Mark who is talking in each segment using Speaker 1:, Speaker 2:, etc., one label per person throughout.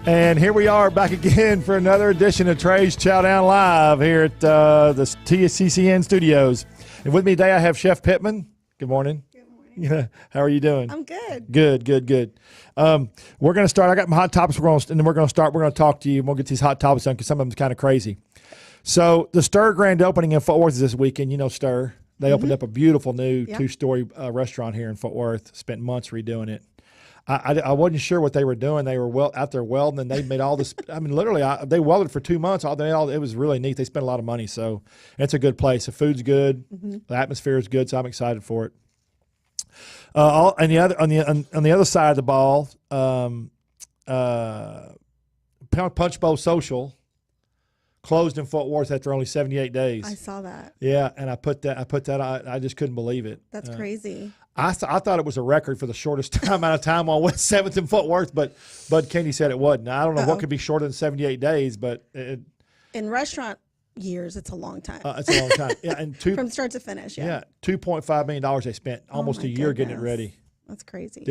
Speaker 1: And here we are back again for another edition of Trey's Chow Down Live here at the TCCN studios. And with me today I have Chef Pittman. Good morning.
Speaker 2: Good morning.
Speaker 1: Yeah. How are you doing?
Speaker 2: I'm good.
Speaker 1: Good. We're going to start. I got my hot topics. And then we're going to start. We're going to talk to you. And we'll get these hot topics done because some of them are kind of crazy. So the Stir grand opening in Fort Worth is this weekend. You know Stir. They opened up a beautiful new two-story restaurant here in Fort Worth. Spent months redoing it. I wasn't sure what they were doing. They were out there welding, and they made all this. I mean, literally, they welded for 2 months. It was really neat. They spent a lot of money, so it's a good place. The food's good, the atmosphere is good, so I'm excited for it. On the other side of the ball, Punch Bowl Social closed in Fort Worth after only 78 days.
Speaker 2: I saw that.
Speaker 1: Yeah, and I put that. I just couldn't believe it.
Speaker 2: That's crazy.
Speaker 1: I thought it was a record for the shortest amount of time on West 7th in Fort Worth, but Bud Kennedy said it wasn't. I don't know what could be shorter than 78 days, but
Speaker 2: in remaurant years, it's a long time.
Speaker 1: It's a long time. Yeah, and
Speaker 2: from start to finish. Yeah,
Speaker 1: $2.5 million they spent, almost a year getting it ready.
Speaker 2: That's crazy.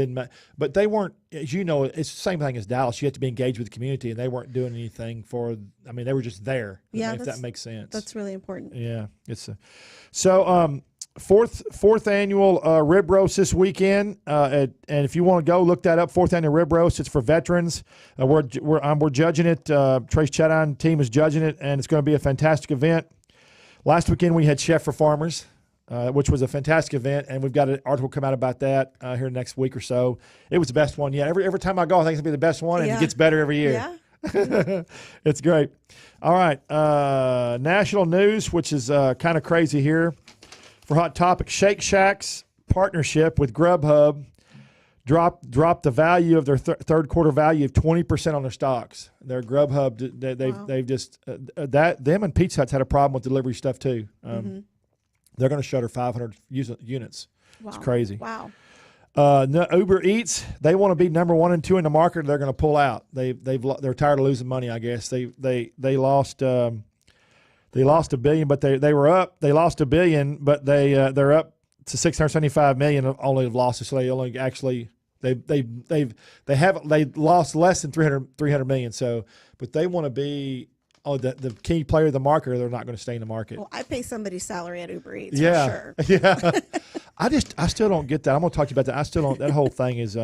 Speaker 1: But they weren't, as you know, it's the same thing as Dallas. You have to be engaged with the community, and they weren't doing anything for. I mean, they were just there.
Speaker 2: Yeah,
Speaker 1: if that makes sense.
Speaker 2: That's really important.
Speaker 1: Yeah, fourth annual rib roast this weekend, and if you want to go look that up, fourth annual rib roast. It's for veterans. We're judging it. Trey Chapman team is judging it, and it's going to be a fantastic event. Last weekend we had Chef for Farmers, which was a fantastic event, and we've got an article come out about that here next week or so. It was the best one yet. Every time I go, I think it's going to be the best one, and it gets better every year.
Speaker 2: Yeah.
Speaker 1: It's great. All right. National news, which is kind of crazy here. For Hot Topic, Shake Shack's partnership with Grubhub dropped the value of their third quarter value of 20% on their stocks. Their Grubhub, they've just them and Pizza Hut's had a problem with delivery stuff too. They're going to shutter 500 units. Wow. It's crazy.
Speaker 2: Wow.
Speaker 1: No, Uber Eats, they want to be number 1 and 2 in the market. They're going to pull out. They're tired of losing money. I guess they lost. They lost $1 billion, but they were up. They lost $1 billion, but they're up to $675 million only of losses. So they only actually they lost less than 300 million. So, but they want to be the key player of the market, or they're not going to stay in the market.
Speaker 2: Well, I pay somebody's salary at Uber Eats. For sure.
Speaker 1: Yeah. I still don't get that. I'm going to talk to you about that. I still don't. That whole thing is.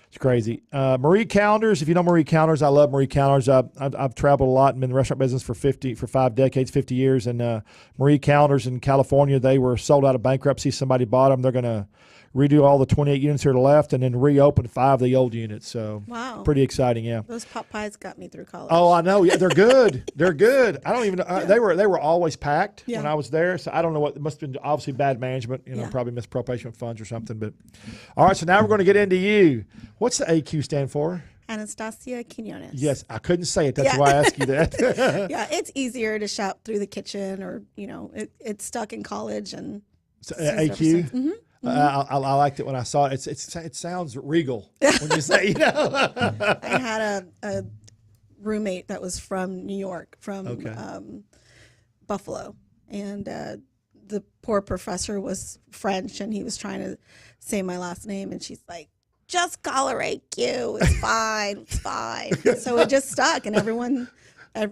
Speaker 1: It's crazy. Marie Callender's, if you know Marie Callender's, I love Marie Callender's. I've traveled a lot and been in the restaurant business for 5 decades, 50 years. And Marie Callender's in California, they were sold out of bankruptcy. Somebody bought them. They're going to redo all the 28 units here to the left and then reopen 5 of the old units. So pretty exciting, yeah.
Speaker 2: Those pot pies got me through college.
Speaker 1: Oh, I know. Yeah, they're good. They're good. I don't even know. They were always packed when I was there. So I don't know what. It must have been obviously bad management, probably misappropriation of funds or something. But all right, so now we're going to get into you. What's the AQ stand for?
Speaker 2: Anastasia Quinones.
Speaker 1: Yes, I couldn't say it. That's why I asked you that.
Speaker 2: Yeah, it's easier to shout through the kitchen, or it's stuck in college and
Speaker 1: so, AQ. I liked it when I saw it. It sounds regal when you say,
Speaker 2: I had a roommate that was from New York, from Buffalo, and the poor professor was French, and he was trying to say my last name, and she's like, just call her AQ. It's fine. It's fine. So it just stuck, and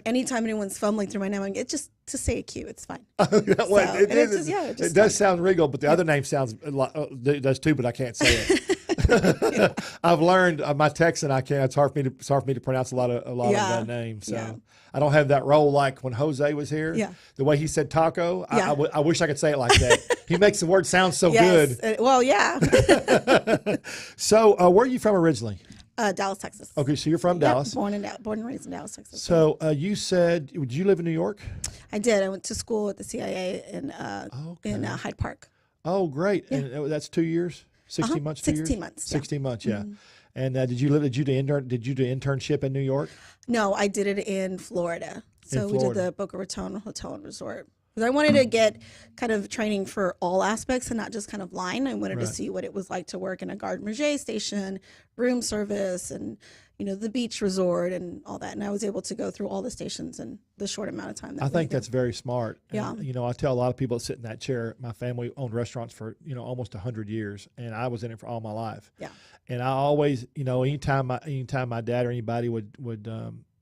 Speaker 2: anytime anyone's fumbling through my name, it's just to say AQ. It's fine.
Speaker 1: It does sound regal, but the other name sounds does too, but I can't say it. I've learned my Texan. I can't. It's hard for me to pronounce a lot of that name. So I don't have that role like when Jose was here.
Speaker 2: Yeah.
Speaker 1: The way he said taco, I wish I could say it like that. He makes the word sound so good.
Speaker 2: Well, yeah.
Speaker 1: So where are you from originally?
Speaker 2: Dallas, Texas.
Speaker 1: Okay, so you're from Dallas.
Speaker 2: Born and raised in Dallas, Texas.
Speaker 1: So you said, did you live in New York?
Speaker 2: I did. I went to school at the CIA in Hyde Park.
Speaker 1: Oh, great! Yeah. And that's 2 years, 16 months, 2 years.
Speaker 2: 16 months.
Speaker 1: 16 months, yeah. And did you do internship in New York?
Speaker 2: No, I did it in Florida. So we did the Boca Raton Hotel and Resort because I wanted to get kind of training for all aspects and not just kind of line. I wanted to
Speaker 1: Right.
Speaker 2: see what it was like to work in a garde manger station, room service, and the beach resort and all that. And I was able to go through all the stations in the short amount of time.
Speaker 1: I think that's very smart.
Speaker 2: Yeah.
Speaker 1: And, I tell a lot of people that sit in that chair, my family owned restaurants for, almost 100 years, and I was in it for all my life.
Speaker 2: Yeah.
Speaker 1: And I always, anytime my dad or anybody would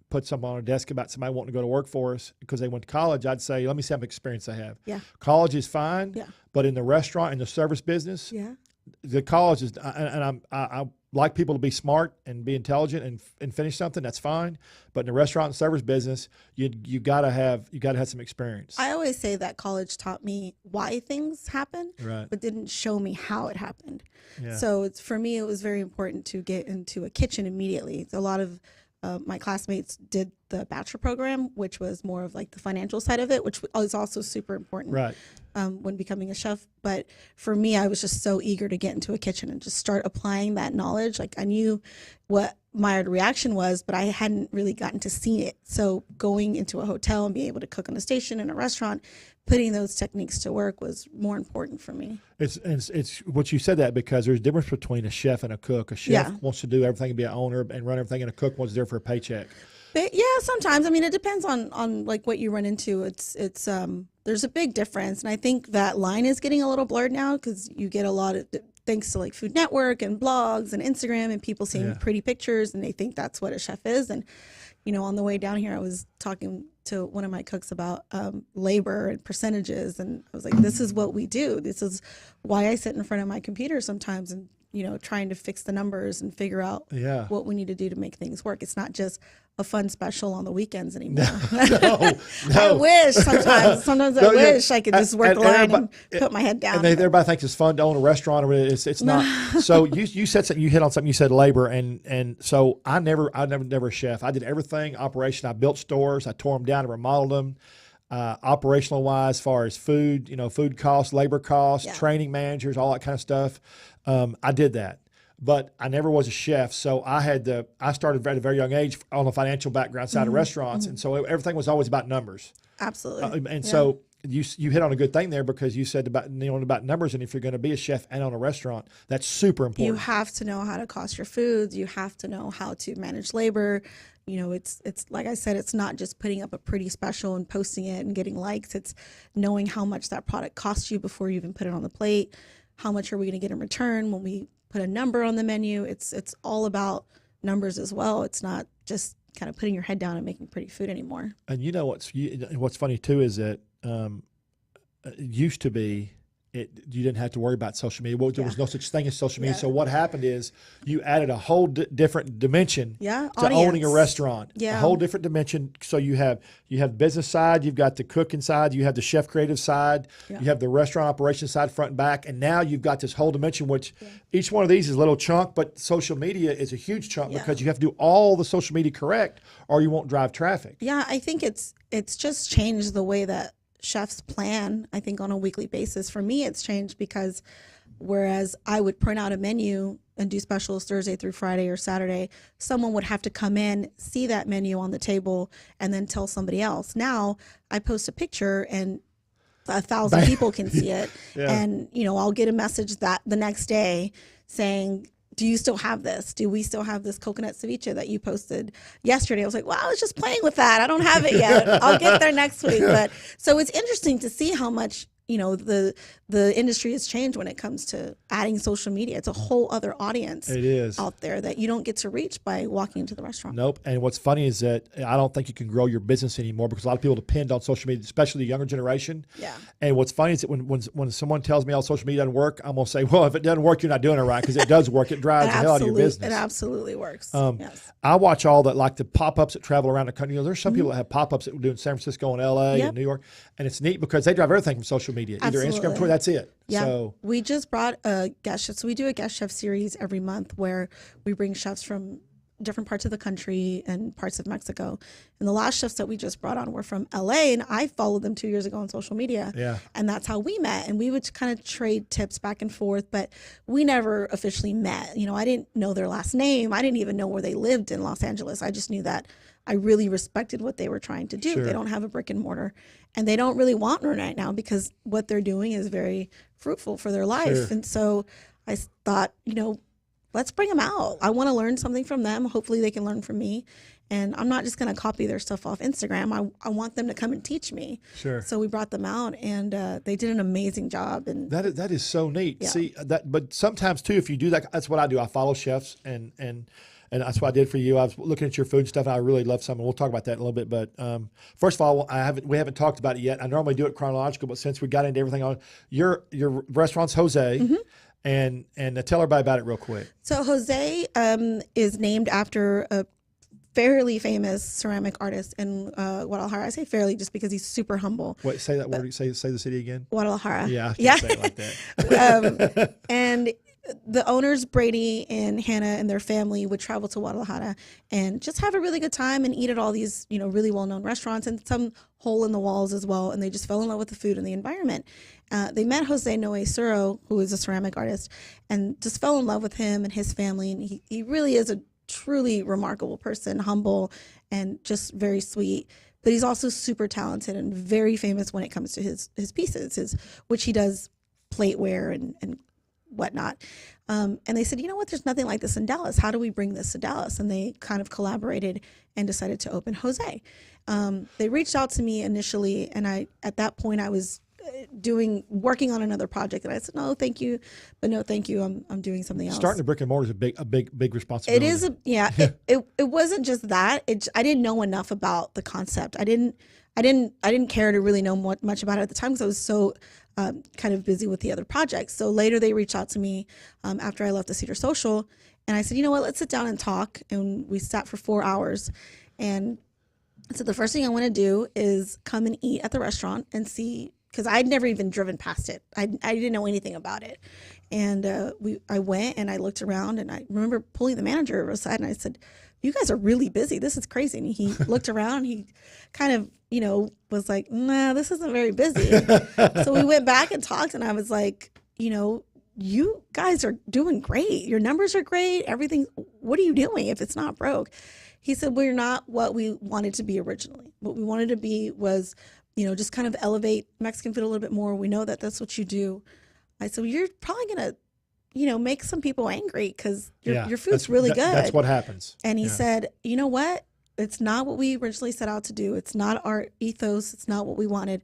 Speaker 1: put something on a desk about somebody wanting to go to work for us because they went to college, I'd say, let me see how much experience they have.
Speaker 2: Yeah.
Speaker 1: College is fine,
Speaker 2: Yeah.
Speaker 1: but in the restaurant and the service business,
Speaker 2: Yeah.
Speaker 1: the college is, and I like people to be smart and be intelligent and finish something. That's fine, but in the restaurant and service business, you gotta have some experience.
Speaker 2: I always say that college taught me why things happen,
Speaker 1: Right.
Speaker 2: but didn't show me how it happened.
Speaker 1: Yeah.
Speaker 2: So for me, it was very important to get into a kitchen immediately. A lot of my classmates did the bachelor program, which was more of like the financial side of it, which is also super important.
Speaker 1: Right.
Speaker 2: When becoming a chef. But for me, I was just so eager to get into a kitchen and just start applying that knowledge. Like I knew what my reaction was, but I hadn't really gotten to see it. So going into a hotel and being able to cook on a station in a restaurant, putting those techniques to work was more important for me.
Speaker 1: It's what you said that because there's a difference between a chef and a cook. A chef wants to do everything and be an owner and run everything, and a cook wants to do it for a paycheck.
Speaker 2: But yeah, sometimes. I mean, it depends on like what you run into. It's there's a big difference, and I think that line is getting a little blurred now because you get a lot of thanks to like Food Network and blogs and Instagram and people seeing pretty pictures and they think that's what a chef is. And on the way down here, I was talking to one of my cooks about labor and percentages, and I was like, "This is what we do. This is why I sit in front of my computer sometimes and." Trying to fix the numbers and figure out what we need to do to make things work. It's not just a fun special on the weekends anymore.
Speaker 1: No.
Speaker 2: I wish sometimes I wish I could just work the line and put my head down.
Speaker 1: And everybody thinks it's fun to own a restaurant, or it's not. So you said something. You hit on something. You said labor, and so I never a chef. I did everything operation. I built stores. I tore them down and remodeled them. Operational wise, as far as food, food costs, labor costs, training managers, all that kind of stuff. I did that, but I never was a chef. So I started at a very young age on the financial background side of restaurants. And so everything was always about numbers.
Speaker 2: Absolutely.
Speaker 1: So you hit on a good thing there because you said about numbers. And if you're going to be a chef and own a restaurant, that's super important.
Speaker 2: You have to know how to cost your foods. You have to know how to manage labor. It's like I said, it's not just putting up a pretty special and posting it and getting likes. It's knowing how much that product costs you before you even put it on the plate. How much are we going to get in return when we put a number on the menu? It's all about numbers as well. It's not just kind of putting your head down and making pretty food anymore.
Speaker 1: And what's funny too is that it used to be you didn't have to worry about social media. Well, there was no such thing as social media. So what happened is you added a whole different dimension to owning a restaurant. A whole different dimension. So you have business side, you've got the cooking side, you have the chef creative side, you have the restaurant operation side, front and back, and now you've got this whole dimension, which each one of these is a little chunk, but social media is a huge chunk because you have to do all the social media correct or you won't drive traffic.
Speaker 2: Yeah, I think it's just changed the way that chefs plan, I think, on a weekly basis. For me, it's changed because whereas I would print out a menu and do specials Thursday through Friday or Saturday, someone would have to come in, see that menu on the table, and then tell somebody else. Now I post a picture and 1,000 people can see it. And, I'll get a message that the next day saying, do you still have this? Do we still have this coconut ceviche that you posted yesterday? I was like, well, I was just playing with that. I don't have it yet. I'll get there next week. But so it's interesting to see how much, the industry has changed when it comes to adding social media. It's a whole other audience out there that you don't get to reach by walking into the restaurant.
Speaker 1: Nope. And what's funny is that I don't think you can grow your business anymore because a lot of people depend on social media, especially the younger generation. Yeah. And what's funny is that when someone tells me, social media doesn't work, I'm going to say, well, if it doesn't work, you're not doing it right, because it does work. It drives the hell out of your business.
Speaker 2: It absolutely works.
Speaker 1: Yes. I watch all the pop-ups that travel around the country. There's some people that have pop-ups that we do in San Francisco and LA and New York. And it's neat because they drive everything from social media, either Instagram, Twitter, that's it.
Speaker 2: Yeah,
Speaker 1: so
Speaker 2: we just brought a guest chef. So we do a guest chef series every month where we bring chefs from different parts of the country and parts of Mexico. And the last chefs that we just brought on were from LA, and I followed them 2 years ago on social media.
Speaker 1: Yeah.
Speaker 2: And that's how we met. And we would kind of trade tips back and forth, but we never officially met. You know, I didn't know their last name. I didn't even know where they lived in Los Angeles. I just knew that I really respected what they were trying to do.
Speaker 1: Sure.
Speaker 2: They don't have a brick and mortar, and they don't really want one right now because what they're doing is very fruitful for their life.
Speaker 1: Sure.
Speaker 2: And so I thought, you know, let's bring them out. I want to learn something from them. Hopefully they can learn from me. And I'm not just going to copy their stuff off Instagram. I want them to come and teach me.
Speaker 1: Sure.
Speaker 2: So we brought them out, and they did an amazing job. And
Speaker 1: that is so neat.
Speaker 2: Yeah.
Speaker 1: See that, but sometimes too, if you do that, that's what I do. I follow chefs, and that's what I did for you. I was looking at your food and stuff, and I really love some. And we'll talk about that in a little bit. But first of all, we haven't talked about it yet. I normally do it chronological, but since we got into everything on your restaurant's Jose.
Speaker 2: Mm-hmm.
Speaker 1: And tell everybody about it real quick.
Speaker 2: So Jose is named after a fairly famous ceramic artist in Guadalajara. I say fairly just because he's super humble.
Speaker 1: Wait, say that word. Say the city again.
Speaker 2: Guadalajara.
Speaker 1: Yeah, I can't say it like that.
Speaker 2: And the owners, Brady and Hannah and their family, would travel to Guadalajara and just have a really good time and eat at all these, you know, really well-known restaurants and some hole in the walls as well. And they just fell in love with the food and the environment. They met Jose Noe Suro, who is a ceramic artist, and just fell in love with him and his family. And he really is a truly remarkable person, humble and just very sweet. But he's also super talented and very famous when it comes to his pieces, which he does plateware and whatnot. And they said, you know what, there's nothing like this in Dallas. How do we bring this to Dallas? And they kind of collaborated and decided to open Jose. They reached out to me initially, and at that point I was working on another project, and I said, no, thank you, but no, thank you. I'm doing something else.
Speaker 1: Starting a brick and mortar is a big responsibility.
Speaker 2: It is it wasn't just that. I didn't know enough about the concept. I didn't care to really know much about it at the time because I was so kind of busy with the other projects. So later they reached out to me after I left the Cedar Social, and I said, you know what, let's sit down and talk. And we sat for 4 hours, and I said, the first thing I want to do is come and eat at the restaurant and see, because I'd never even driven past it. I didn't know anything about it. And I went and I looked around, and I remember pulling the manager aside and I said, you guys are really busy. This is crazy. And he looked around, he kind of, you know, was like, nah, this isn't very busy. So we went back and talked, and I was like, you know, you guys are doing great. Your numbers are great. Everything. What are you doing if it's not broke? He said, we're not what we wanted to be originally. What we wanted to be was, you know, just kind of elevate Mexican food a little bit more. We know that that's what you do. I said, well, you're probably going to, you know, make some people angry because your food's really good.
Speaker 1: That's what happens.
Speaker 2: And he said, you know what? It's not what we originally set out to do. It's not our ethos. It's not what we wanted.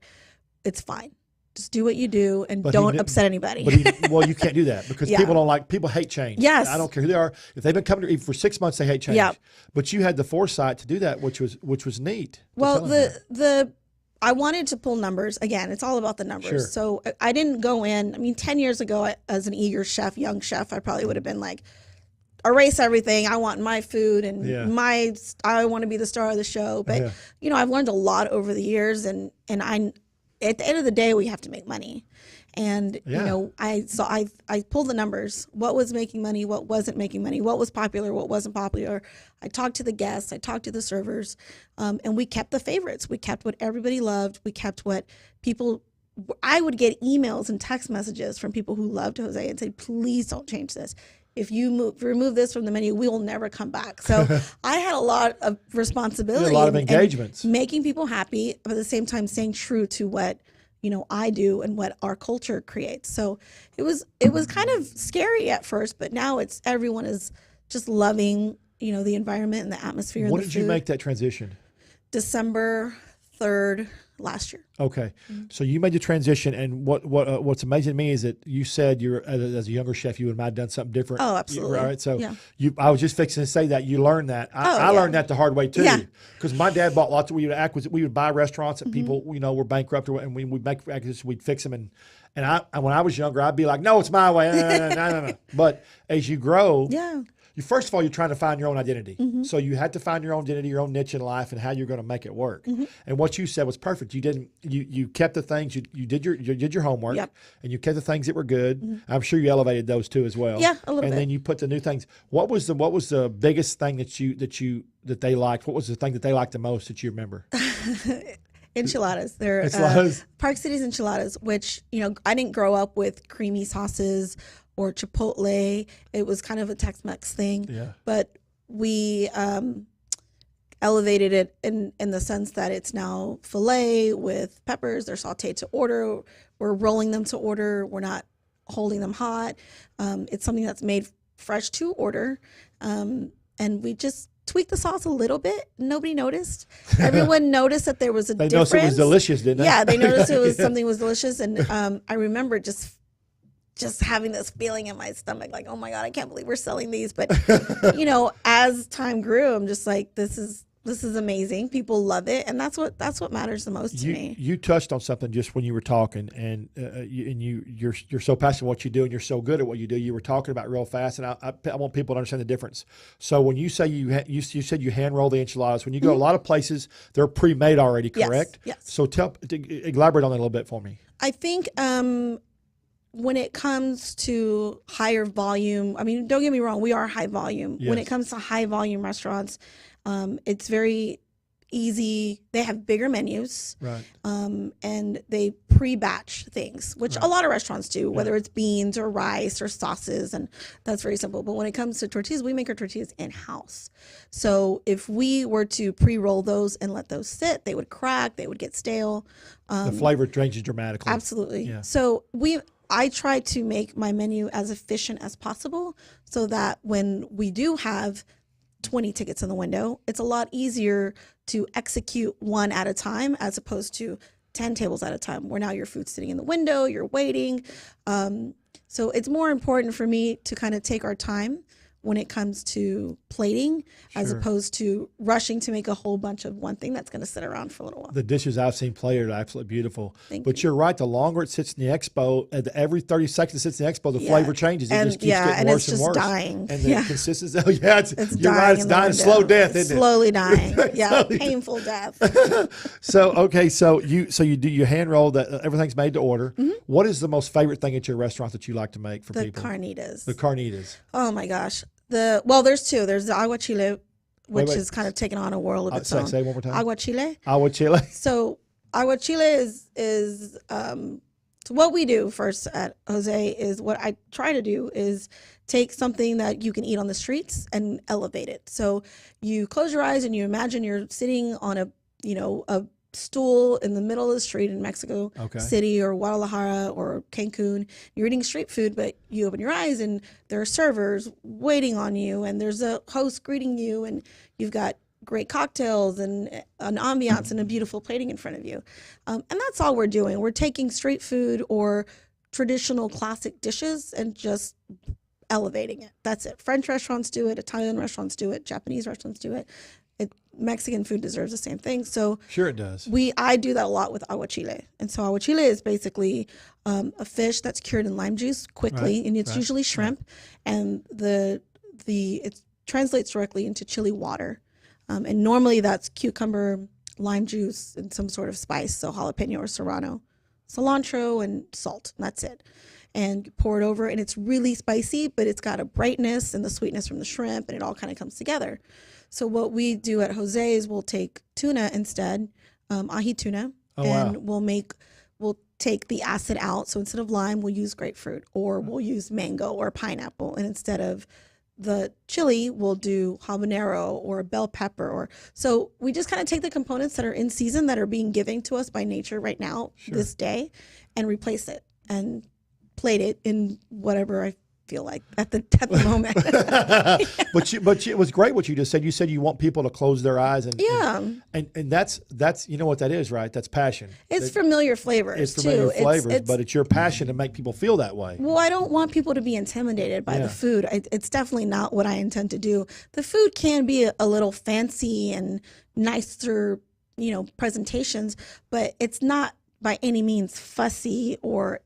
Speaker 2: It's fine. Just do what you do and don't upset anybody.
Speaker 1: Well, you can't do that because people hate change.
Speaker 2: Yes.
Speaker 1: I don't care who they are. If they've been coming to for 6 months, they hate change.
Speaker 2: Yep.
Speaker 1: But you had the foresight to do that, which was neat.
Speaker 2: Well, I wanted to pull numbers. Again, it's all about the numbers.
Speaker 1: Sure.
Speaker 2: So I didn't go in. I mean, 10 years ago, as an eager chef, young chef, I probably would have been like, erase everything. I want my food and I want to be the star of the show. But, you know, I've learned a lot over the years, and at the end of the day, we have to make money. And, you know, I pulled the numbers. What was making money? What wasn't making money? What was popular? What wasn't popular? I talked to the guests. I talked to the servers. And we kept the favorites. We kept what everybody loved. We kept what people, I would get emails and text messages from people who loved Jose and said, please don't change this. If you remove this from the menu, we will never come back. So I had a lot of responsibility.
Speaker 1: A lot of engagements.
Speaker 2: Making people happy, but at the same time staying true to what, you know, I do and what our culture creates. So it was kind of scary at first, but now everyone is just loving, you know, the environment and the atmosphere.
Speaker 1: When did you make that transition?
Speaker 2: December 3rd last year.
Speaker 1: Okay. So you made the transition, and what's amazing to me is that you said you're as a younger chef, you might have done something different.
Speaker 2: Oh, absolutely.
Speaker 1: Right. So I was just fixing to say that you learned that. I learned that the hard way too. Because my dad bought lots of, we would buy restaurants that people, you know, were bankrupt, and we would make acquisitions, we'd fix them. And when I was younger, I'd be like, no, it's my way. No. But as you grow, first of all, you're trying to find your own identity. So you had to find your own identity, your own niche in life, and how you're going to make it work. And what you said was perfect. You kept the things, you did your homework, and you kept the things that were good. I'm sure you elevated those too as well.
Speaker 2: Yeah, a little bit.
Speaker 1: And then you put the new things. What was the biggest thing that they liked? What was the thing that they liked the most that you remember?
Speaker 2: Enchiladas. They're
Speaker 1: Enchiladas?
Speaker 2: Park City's enchiladas, which, I didn't grow up with creamy sauces or Chipotle. It was kind of a Tex-Mex thing.
Speaker 1: Yeah.
Speaker 2: But we elevated it in the sense that it's now filet with peppers. They're sauteed to order. We're rolling them to order. We're not holding them hot. It's something that's made fresh to order. And we just tweaked the sauce a little bit. Nobody noticed. Everyone noticed that there was a
Speaker 1: They
Speaker 2: difference.
Speaker 1: noticed it was delicious, didn't they?
Speaker 2: Yeah, they noticed it was something was delicious. And I remember just having this feeling in my stomach, like, oh my God, I can't believe we're selling these. But, as time grew, I'm just like, this is amazing. People love it. And that's what matters the most to me.
Speaker 1: You touched on something just when you were talking, and you're so passionate what you do, and you're so good at what you do. You were talking about real fast, and I want people to understand the difference. So when you say you said you hand roll the enchiladas, when you go to a lot of places, they're pre-made already, correct?
Speaker 2: Yes.
Speaker 1: So elaborate on that a little bit for me.
Speaker 2: I think when it comes to higher volume, I mean, don't get me wrong, we are high volume.
Speaker 1: Yes.
Speaker 2: When it comes to high volume restaurants, it's very easy. They have bigger menus,
Speaker 1: Right.
Speaker 2: And they pre-batch things, which a lot of restaurants do, whether it's beans or rice or sauces, and that's very simple. But when it comes to tortillas, we make our tortillas in-house. So if we were to pre-roll those and let those sit, they would crack, they would get stale.
Speaker 1: The flavor changes dramatically.
Speaker 2: Absolutely.
Speaker 1: Yeah.
Speaker 2: So I try to make my menu as efficient as possible so that when we do have 20 tickets in the window, it's a lot easier to execute one at a time as opposed to 10 tables at a time, where now your food's sitting in the window, you're waiting. So it's more important for me to kind of take our time when it comes to plating, as opposed to rushing to make a whole bunch of one thing that's going to sit around for a little while.
Speaker 1: The dishes I've seen plated are absolutely beautiful.
Speaker 2: Thank
Speaker 1: You're right. The longer it sits in the expo, every 30 seconds it sits in the expo, the flavor changes. It just keeps getting worse and worse.
Speaker 2: Dying.
Speaker 1: And the consistency, you're
Speaker 2: dying
Speaker 1: right. It's dying. Slow death, isn't it?
Speaker 2: Slowly dying. Yeah, painful death.
Speaker 1: So you hand roll that. Everything's made to order. What is the most favorite thing at your restaurant that you like to make for people?
Speaker 2: Carnitas.
Speaker 1: The carnitas.
Speaker 2: Oh my gosh. There's two. There's the aguachile, which is kind of taking on a world of its own.
Speaker 1: Say it one more time.
Speaker 2: Aguachile.
Speaker 1: Aguachile.
Speaker 2: So aguachile is so what we do first at Jose is, what I try to do is take something that you can eat on the streets and elevate it. So you close your eyes and you imagine you're sitting on a stool in the middle of the street in Mexico City or Guadalajara or Cancun. You're eating street food, but you open your eyes and there are servers waiting on you, and there's a host greeting you, and you've got great cocktails and an ambiance and a beautiful plating in front of you. And that's all we're doing. We're taking street food or traditional classic dishes and just elevating it. That's it. French restaurants do it. Italian restaurants do it. Japanese restaurants do it. Mexican food deserves the same thing. So
Speaker 1: sure it does.
Speaker 2: I do that a lot with aguachile. And so aguachile is basically a fish that's cured in lime juice quickly, and it's usually shrimp. And it translates directly into chili water. And normally that's cucumber, lime juice, and some sort of spice, so jalapeno or serrano, cilantro, and salt. And that's it. And you pour it over, and it's really spicy, but it's got a brightness and the sweetness from the shrimp, and it all kind of comes together. So what we do at Jose is we'll take tuna instead, ahi tuna, we'll take the acid out. So instead of lime, we'll use grapefruit, or we'll use mango or pineapple. And instead of the chili, we'll do habanero or bell pepper. So we just kind of take the components that are in season, that are being given to us by nature right now, this day, and replace it and plate it in whatever I feel like at the moment.
Speaker 1: But it was great what you just said. You said you want people to close their eyes and that's you know what that is, right? That's passion.
Speaker 2: It's familiar flavors.
Speaker 1: It's familiar flavors, but it's your passion to make people feel that way.
Speaker 2: Well, I don't want people to be intimidated by the food. It's definitely not what I intend to do. The food can be a little fancy and nicer, presentations, but it's not by any means fussy or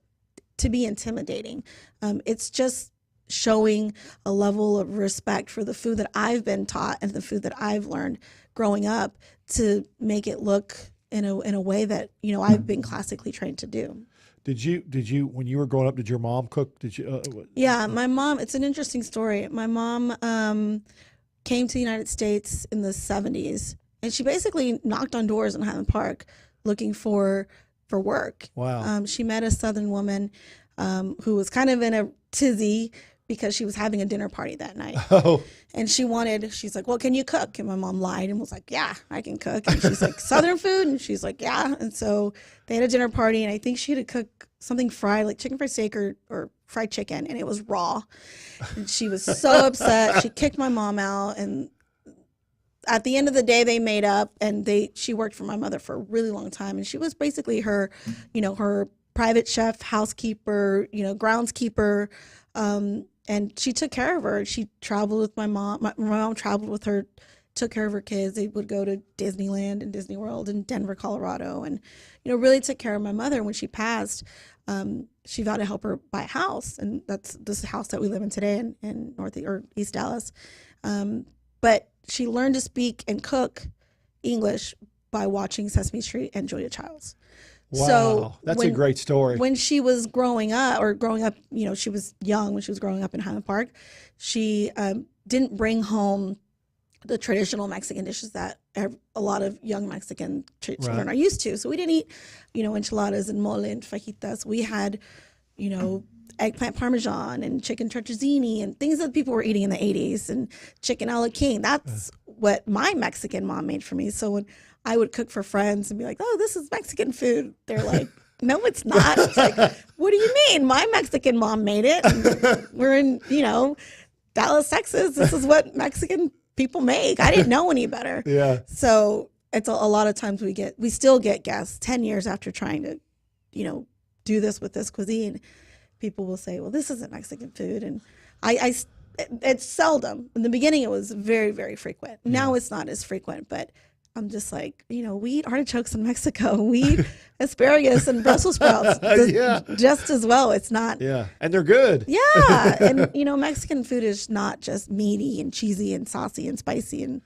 Speaker 2: to be intimidating. It's just showing a level of respect for the food that I've been taught and the food that I've learned growing up to make it look in a way that, you know, I've been classically trained to do.
Speaker 1: Did you when you were growing up, did your mom cook? Did you?
Speaker 2: Yeah, my mom, it's an interesting story. My mom came to the United States in the 70s, and she basically knocked on doors in Highland Park looking for work.
Speaker 1: Wow.
Speaker 2: She met a Southern woman who was kind of in a tizzy because she was having a dinner party that night.
Speaker 1: Oh.
Speaker 2: And she's like, well, can you cook? And my mom lied and was like, yeah, I can cook. And she's like, Southern food? And she's like, yeah. And so they had a dinner party, and I think she had to cook something fried, like chicken fried steak or fried chicken, and it was raw. And she was so upset. She kicked my mom out, and at the end of the day, they made up, and she worked for my mother for a really long time, and she was basically her, you know, her private chef, housekeeper, you know, groundskeeper, and she took care of her. She traveled with my mom. My mom traveled with her, took care of her kids. They would go to Disneyland and Disney World in Denver, Colorado, and, you know, really took care of my mother. When she passed, she vowed to help her buy a house, and that's this house that we live in today in East Dallas. But she learned to speak and cook English by watching Sesame Street and Julia Childs.
Speaker 1: Wow,
Speaker 2: so
Speaker 1: that's a great story.
Speaker 2: When she was growing up, you know, she was young when she was growing up in Highland Park. She didn't bring home the traditional Mexican dishes that a lot of young Mexican children are used to. So we didn't eat, you know, enchiladas and mole and fajitas. We had, you know, eggplant parmesan and chicken tortellini and things that people were eating in the 80s, and chicken a la king. That's what my Mexican mom made for me. So when I would cook for friends and be like, oh, this is Mexican food, they're like, no, it's not. It's like, what do you mean? My Mexican mom made it. And we're in, you know, Dallas, Texas. This is what Mexican people make. I didn't know any better.
Speaker 1: Yeah.
Speaker 2: So it's a lot of times we still get guests 10 years after trying to, you know, do this with this cuisine. People will say, well, this isn't Mexican food. And it's seldom. In the beginning, it was very, very frequent. Now it's not as frequent, but I'm just like, you know, we eat artichokes in Mexico. We eat asparagus and Brussels sprouts just as well. It's not.
Speaker 1: Yeah. And they're good.
Speaker 2: Yeah. And, you know, Mexican food is not just meaty and cheesy and saucy and spicy and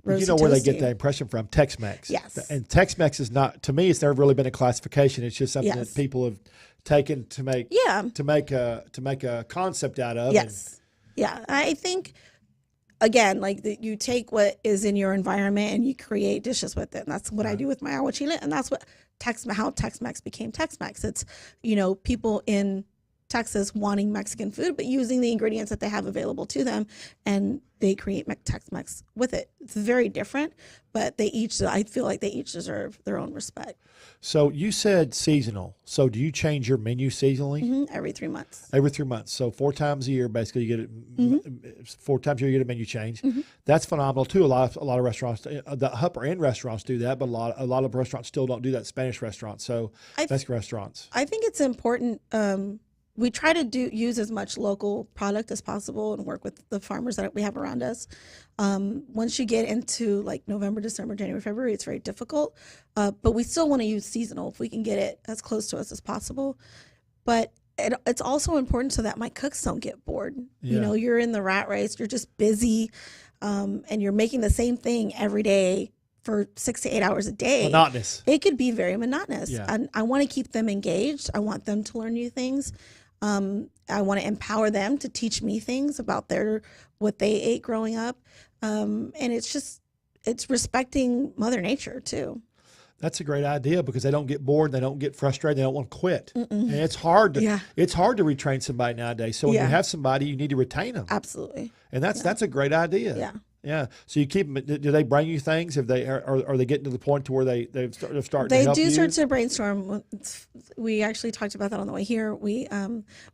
Speaker 2: roasty.
Speaker 1: You know where they get that impression from? Tex-Mex.
Speaker 2: Yes.
Speaker 1: And Tex-Mex is not, to me, it's never really been a classification. It's just something that people have taken to make a concept out of.
Speaker 2: Yes. Yeah. I think, again, like you take what is in your environment and you create dishes with it. And that's what I do with my agua chile. And that's what how Tex-Mex became Tex-Mex. It's, you know, people in Texas wanting Mexican food, but using the ingredients that they have available to them, and they create Tex-Mex with it. It's very different, but I feel like they each deserve their own respect.
Speaker 1: So you said seasonal. So do you change your menu seasonally?
Speaker 2: Mm-hmm. Every 3 months.
Speaker 1: Every 3 months. So 4 times a year, basically, you get it. 4 times a year, you get a menu change.
Speaker 2: Mm-hmm.
Speaker 1: That's phenomenal too. A lot of restaurants, the upper end restaurants do that, but a lot of restaurants still don't do that. Spanish restaurants, so Mexican restaurants.
Speaker 2: I think it's important. We try to use as much local product as possible and work with the farmers that we have around us. Once you get into like November, December, January, February, it's very difficult. But we still want to use seasonal if we can get it as close to us as possible. But it's also important so that my cooks don't get bored. Yeah. You know, you're in the rat race, you're just busy, and you're making the same thing every day for 6 to 8 hours a day.
Speaker 1: Monotonous.
Speaker 2: It could be very monotonous.
Speaker 1: Yeah.
Speaker 2: And I want to keep them engaged. I want them to learn new things. I want to empower them to teach me things about what they ate growing up. And it's respecting Mother Nature too.
Speaker 1: That's a great idea because they don't get bored, they don't get frustrated, they don't want to quit. And it's hard to retrain somebody nowadays. So when you have somebody, you need to retain them.
Speaker 2: Absolutely.
Speaker 1: And that's a great idea.
Speaker 2: Yeah.
Speaker 1: Yeah. So you keep them. Do they bring you things? Have they are they getting to the point to where they're starting
Speaker 2: They
Speaker 1: to help
Speaker 2: do
Speaker 1: you?
Speaker 2: start to brainstorm. We actually talked about that on the way here. We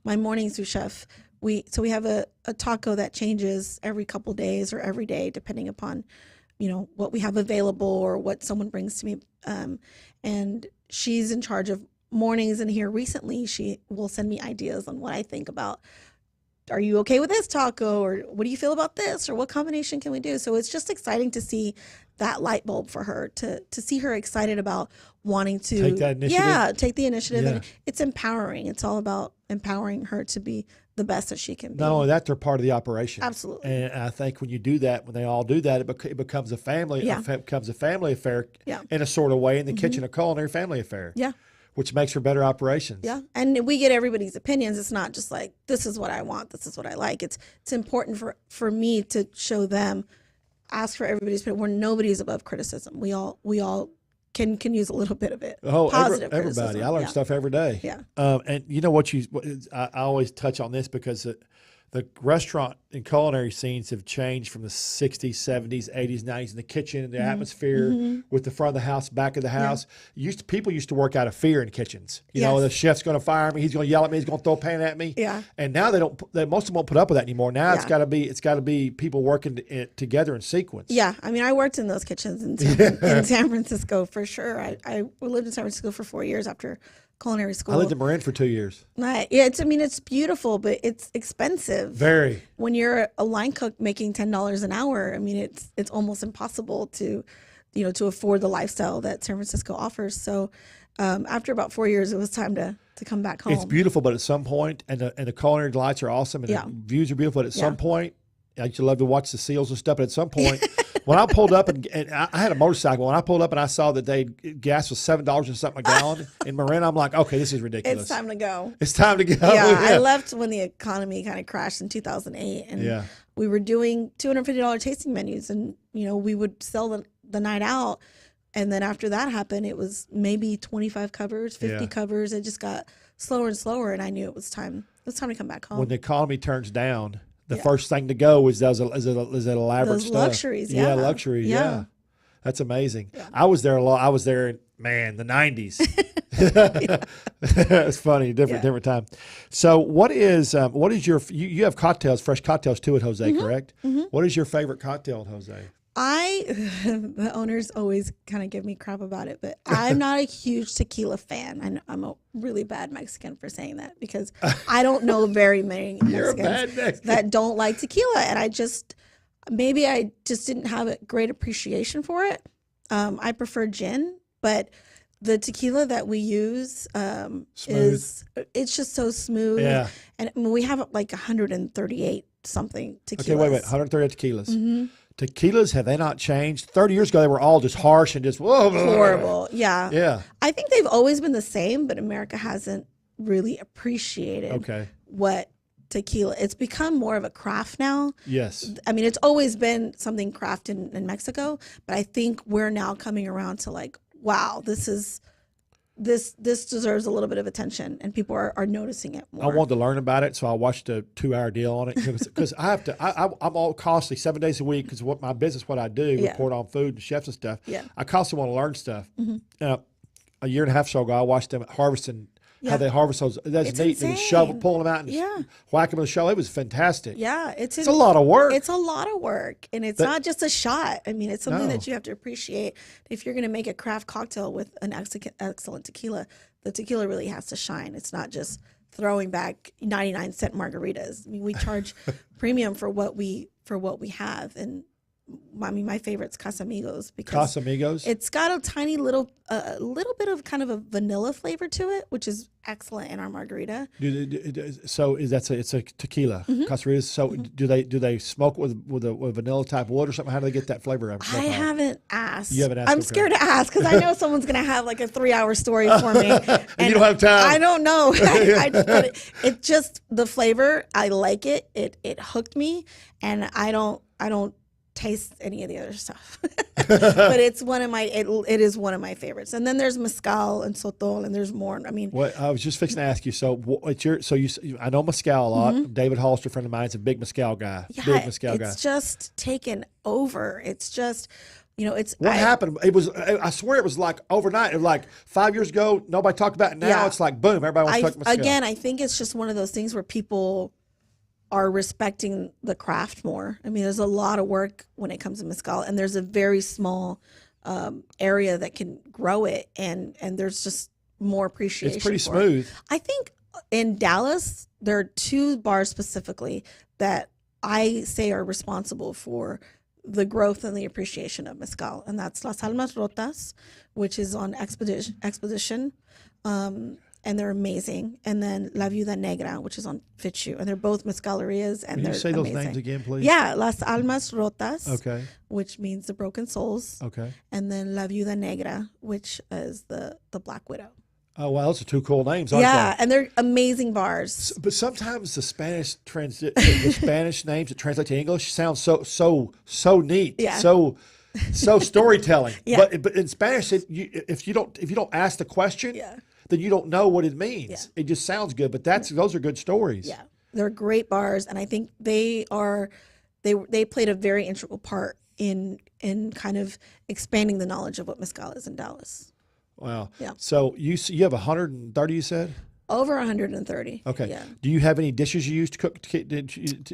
Speaker 2: my morning sous chef. We have a taco that changes every couple days or every day depending upon, you know, what we have available or what someone brings to me. And she's in charge of mornings. And here recently, she will send me ideas on what I think about. Are you okay with this taco? Or what do you feel about this? Or what combination can we do? So it's just exciting to see that light bulb for her, to see her excited about wanting to
Speaker 1: take that initiative.
Speaker 2: Yeah, take the initiative.
Speaker 1: Yeah.
Speaker 2: And it's empowering. It's all about empowering her to be the best that she can be.
Speaker 1: Not only that, they're part of the operation.
Speaker 2: Absolutely.
Speaker 1: And I think when you do that, when they all do that, it becomes a family.
Speaker 2: Yeah.
Speaker 1: It becomes a family affair
Speaker 2: Yeah.
Speaker 1: in a sort of way in the kitchen, a culinary family affair.
Speaker 2: Yeah.
Speaker 1: Which makes for better operations.
Speaker 2: Yeah. And we get everybody's opinions. It's not just like, this is what I want, this is what I like. It's important for me to show them, ask for everybody's opinion, where nobody's above criticism. We all can use a little bit of it.
Speaker 1: Oh,
Speaker 2: positive
Speaker 1: everybody.
Speaker 2: criticism.
Speaker 1: I learn stuff every day.
Speaker 2: Yeah.
Speaker 1: And you know what I always touch on this because the restaurant and culinary scenes have changed from the 60s, 70s, 80s, 90s in the kitchen, the atmosphere with the front of the house, back of the house. People used to work out of fear in kitchens. You know, the chef's going to fire me. He's going to yell at me. He's going to throw a pan at me. Yeah. And now most of them won't put up with that anymore. Now it's got to be people working together in sequence.
Speaker 2: Yeah. I mean, I worked in those kitchens in San Francisco for sure. I lived in San Francisco for 4 years after culinary school.
Speaker 1: I lived in Marin for 2 years.
Speaker 2: Yeah, it's beautiful, but it's expensive.
Speaker 1: Very.
Speaker 2: When you're a line cook making $10 an hour, I mean, it's almost impossible to afford the lifestyle that San Francisco offers. So, after about 4 years, it was time to come back home.
Speaker 1: It's beautiful, but at some point, and the culinary delights are awesome, and the views are beautiful. But at some point, I used to love to watch the seals and stuff. But at some point, when I pulled up and I had a motorcycle, when I pulled up and I saw that gas was $7 and something a gallon in Marin, I'm like, okay, this is ridiculous.
Speaker 2: It's time to go.
Speaker 1: It's time to go.
Speaker 2: Yeah, I left when the economy kind of crashed in 2008, and we were doing $250 tasting menus, and we would sell the night out, and then after that happened, it was maybe 25 covers, 50 covers. It just got slower and slower, and I knew it was time. It was time to come back home.
Speaker 1: When the economy turns down, the first thing to go is that elaborate
Speaker 2: those
Speaker 1: stuff.
Speaker 2: Luxuries,
Speaker 1: luxuries, yeah. That's amazing. Yeah. I was there a lot. I was there in, the 90s. It's funny, different time. So what is your, you have cocktails, fresh cocktails too at Jose, correct? Mm-hmm. What is your favorite cocktail at Jose?
Speaker 2: The owners always kind of give me crap about it, but I'm not a huge tequila fan. I'm a really bad Mexican for saying that because I don't know very many Mexicans that don't like tequila, and I just didn't have a great appreciation for it. I prefer gin, but the tequila that we use it's just so smooth. Yeah. And we have like 138 something tequilas.
Speaker 1: Okay, wait, 138 tequilas. Mm-hmm. Tequilas, have they not changed? 30 years ago, they were all just harsh and just
Speaker 2: horrible. Yeah.
Speaker 1: Yeah.
Speaker 2: I think they've always been the same, but America hasn't really appreciated what tequila. It's become more of a craft now.
Speaker 1: Yes.
Speaker 2: I mean, it's always been something crafted in Mexico, but I think we're now coming around to like, wow, this deserves a little bit of attention, and people are noticing it more.
Speaker 1: I wanted to learn about it, so I watched a 2-hour deal on it because I'm all costly 7 days a week because what my business, what I do, report on food and chefs and stuff. Yeah. I constantly want to learn stuff. Mm-hmm. A year and a half ago, I watched them harvesting. How they harvest those. That's neat. They just pulling them out and whack them with a shovel. It was fantastic.
Speaker 2: Yeah. It's
Speaker 1: a lot of work.
Speaker 2: It's a lot of work. And it's not just a shot. I mean, it's something that you have to appreciate. If you're going to make a craft cocktail with an excellent tequila, the tequila really has to shine. It's not just throwing back 99-cent margaritas. I mean, we charge premium for what we have. And I mean, my favorite's Casamigos because it's got a tiny little bit of kind of a vanilla flavor to it, which is excellent in our margarita.
Speaker 1: So it's a tequila, Casamigos. So do they smoke with a vanilla type wood or something? How do they get that flavor?
Speaker 2: I haven't asked.
Speaker 1: You haven't asked.
Speaker 2: I'm scared to ask because I know someone's gonna have like a 3-hour story for me, and
Speaker 1: you don't have time.
Speaker 2: I don't know. It just the flavor. I like it. It hooked me, and I don't taste any of the other stuff, but it's one of my it is one of my favorites. And then there's mezcal and sotol, and there's more. I mean,
Speaker 1: what I was just fixing to ask you. So I know mezcal a lot. Mm-hmm. David Hollister, friend of mine, is a big mezcal guy.
Speaker 2: Yeah, it's just taken over. It's just. It's
Speaker 1: what happened. It was. I swear it was like overnight. It was like 5 years ago. Nobody talked about it. Now it's like boom. Everybody wants to talk mezcal.
Speaker 2: Again, I think it's just one of those things where people are respecting the craft more. I mean, there's a lot of work when it comes to mezcal, and there's a very small area that can grow it, and there's just more appreciation.
Speaker 1: It's pretty smooth.
Speaker 2: I think in Dallas, there are 2 bars specifically that I say are responsible for the growth and the appreciation of mezcal, and that's Las Almas Rotas, which is on Expedition. and they're amazing. And then La Viuda Negra, which is on Fitzhugh, and they're both mezcalerias, and
Speaker 1: Can
Speaker 2: they're
Speaker 1: you say
Speaker 2: amazing.
Speaker 1: those names again, please?
Speaker 2: Yeah, Las Almas Rotas,
Speaker 1: Okay.
Speaker 2: which means the broken souls.
Speaker 1: Okay.
Speaker 2: And then La Viuda Negra, which is the Black Widow.
Speaker 1: Oh, wow, those are two cool names, aren't
Speaker 2: Yeah,
Speaker 1: they?
Speaker 2: and they're amazing bars.
Speaker 1: But sometimes the Spanish names that translate to English sound so neat,
Speaker 2: Yeah.
Speaker 1: so storytelling.
Speaker 2: Yeah.
Speaker 1: But in Spanish, if you don't ask the question,
Speaker 2: Yeah.
Speaker 1: then you don't know what it means.
Speaker 2: Yeah.
Speaker 1: It just sounds good. But those are good stories.
Speaker 2: Yeah, they're great bars, and I think they played a very integral part in kind of expanding the knowledge of what mezcal is in Dallas.
Speaker 1: Wow.
Speaker 2: Yeah.
Speaker 1: So you have 130, you said?
Speaker 2: Over 130.
Speaker 1: Okay.
Speaker 2: Yeah.
Speaker 1: Do you have any dishes you use to cook? Do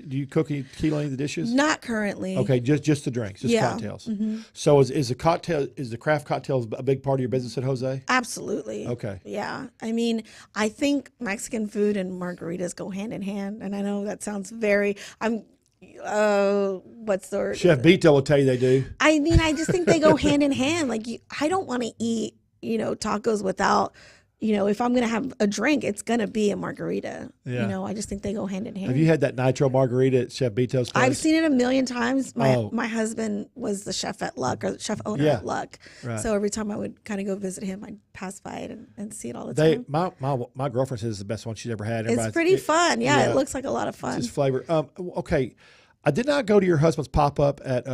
Speaker 1: you cook any of the dishes?
Speaker 2: Not currently.
Speaker 1: Okay, just the drinks, just cocktails. So is the craft cocktails a big part of your business at Jose?
Speaker 2: Absolutely.
Speaker 1: Okay.
Speaker 2: Yeah. I mean, I think Mexican food and margaritas go hand in hand, and I know that sounds very. What's the word?
Speaker 1: Chef Beto will tell you they do.
Speaker 2: I mean, I just think they go hand in hand. Like, I don't want to eat, tacos without, if I'm going to have a drink, it's going to be a margarita.
Speaker 1: Yeah.
Speaker 2: I just think they go hand in hand.
Speaker 1: Have you had that nitro margarita at Chef Beto's place?
Speaker 2: I've seen it a million times. My husband was the chef at Luck, or the chef owner at Luck.
Speaker 1: Right.
Speaker 2: So every time I would kind of go visit him, I'd pass by it and see it all the time.
Speaker 1: My girlfriend says it's the best one she's ever had.
Speaker 2: It's pretty fun. Yeah, it looks like a lot of fun.
Speaker 1: It's just flavor. Okay. I did not go to your husband's pop-up at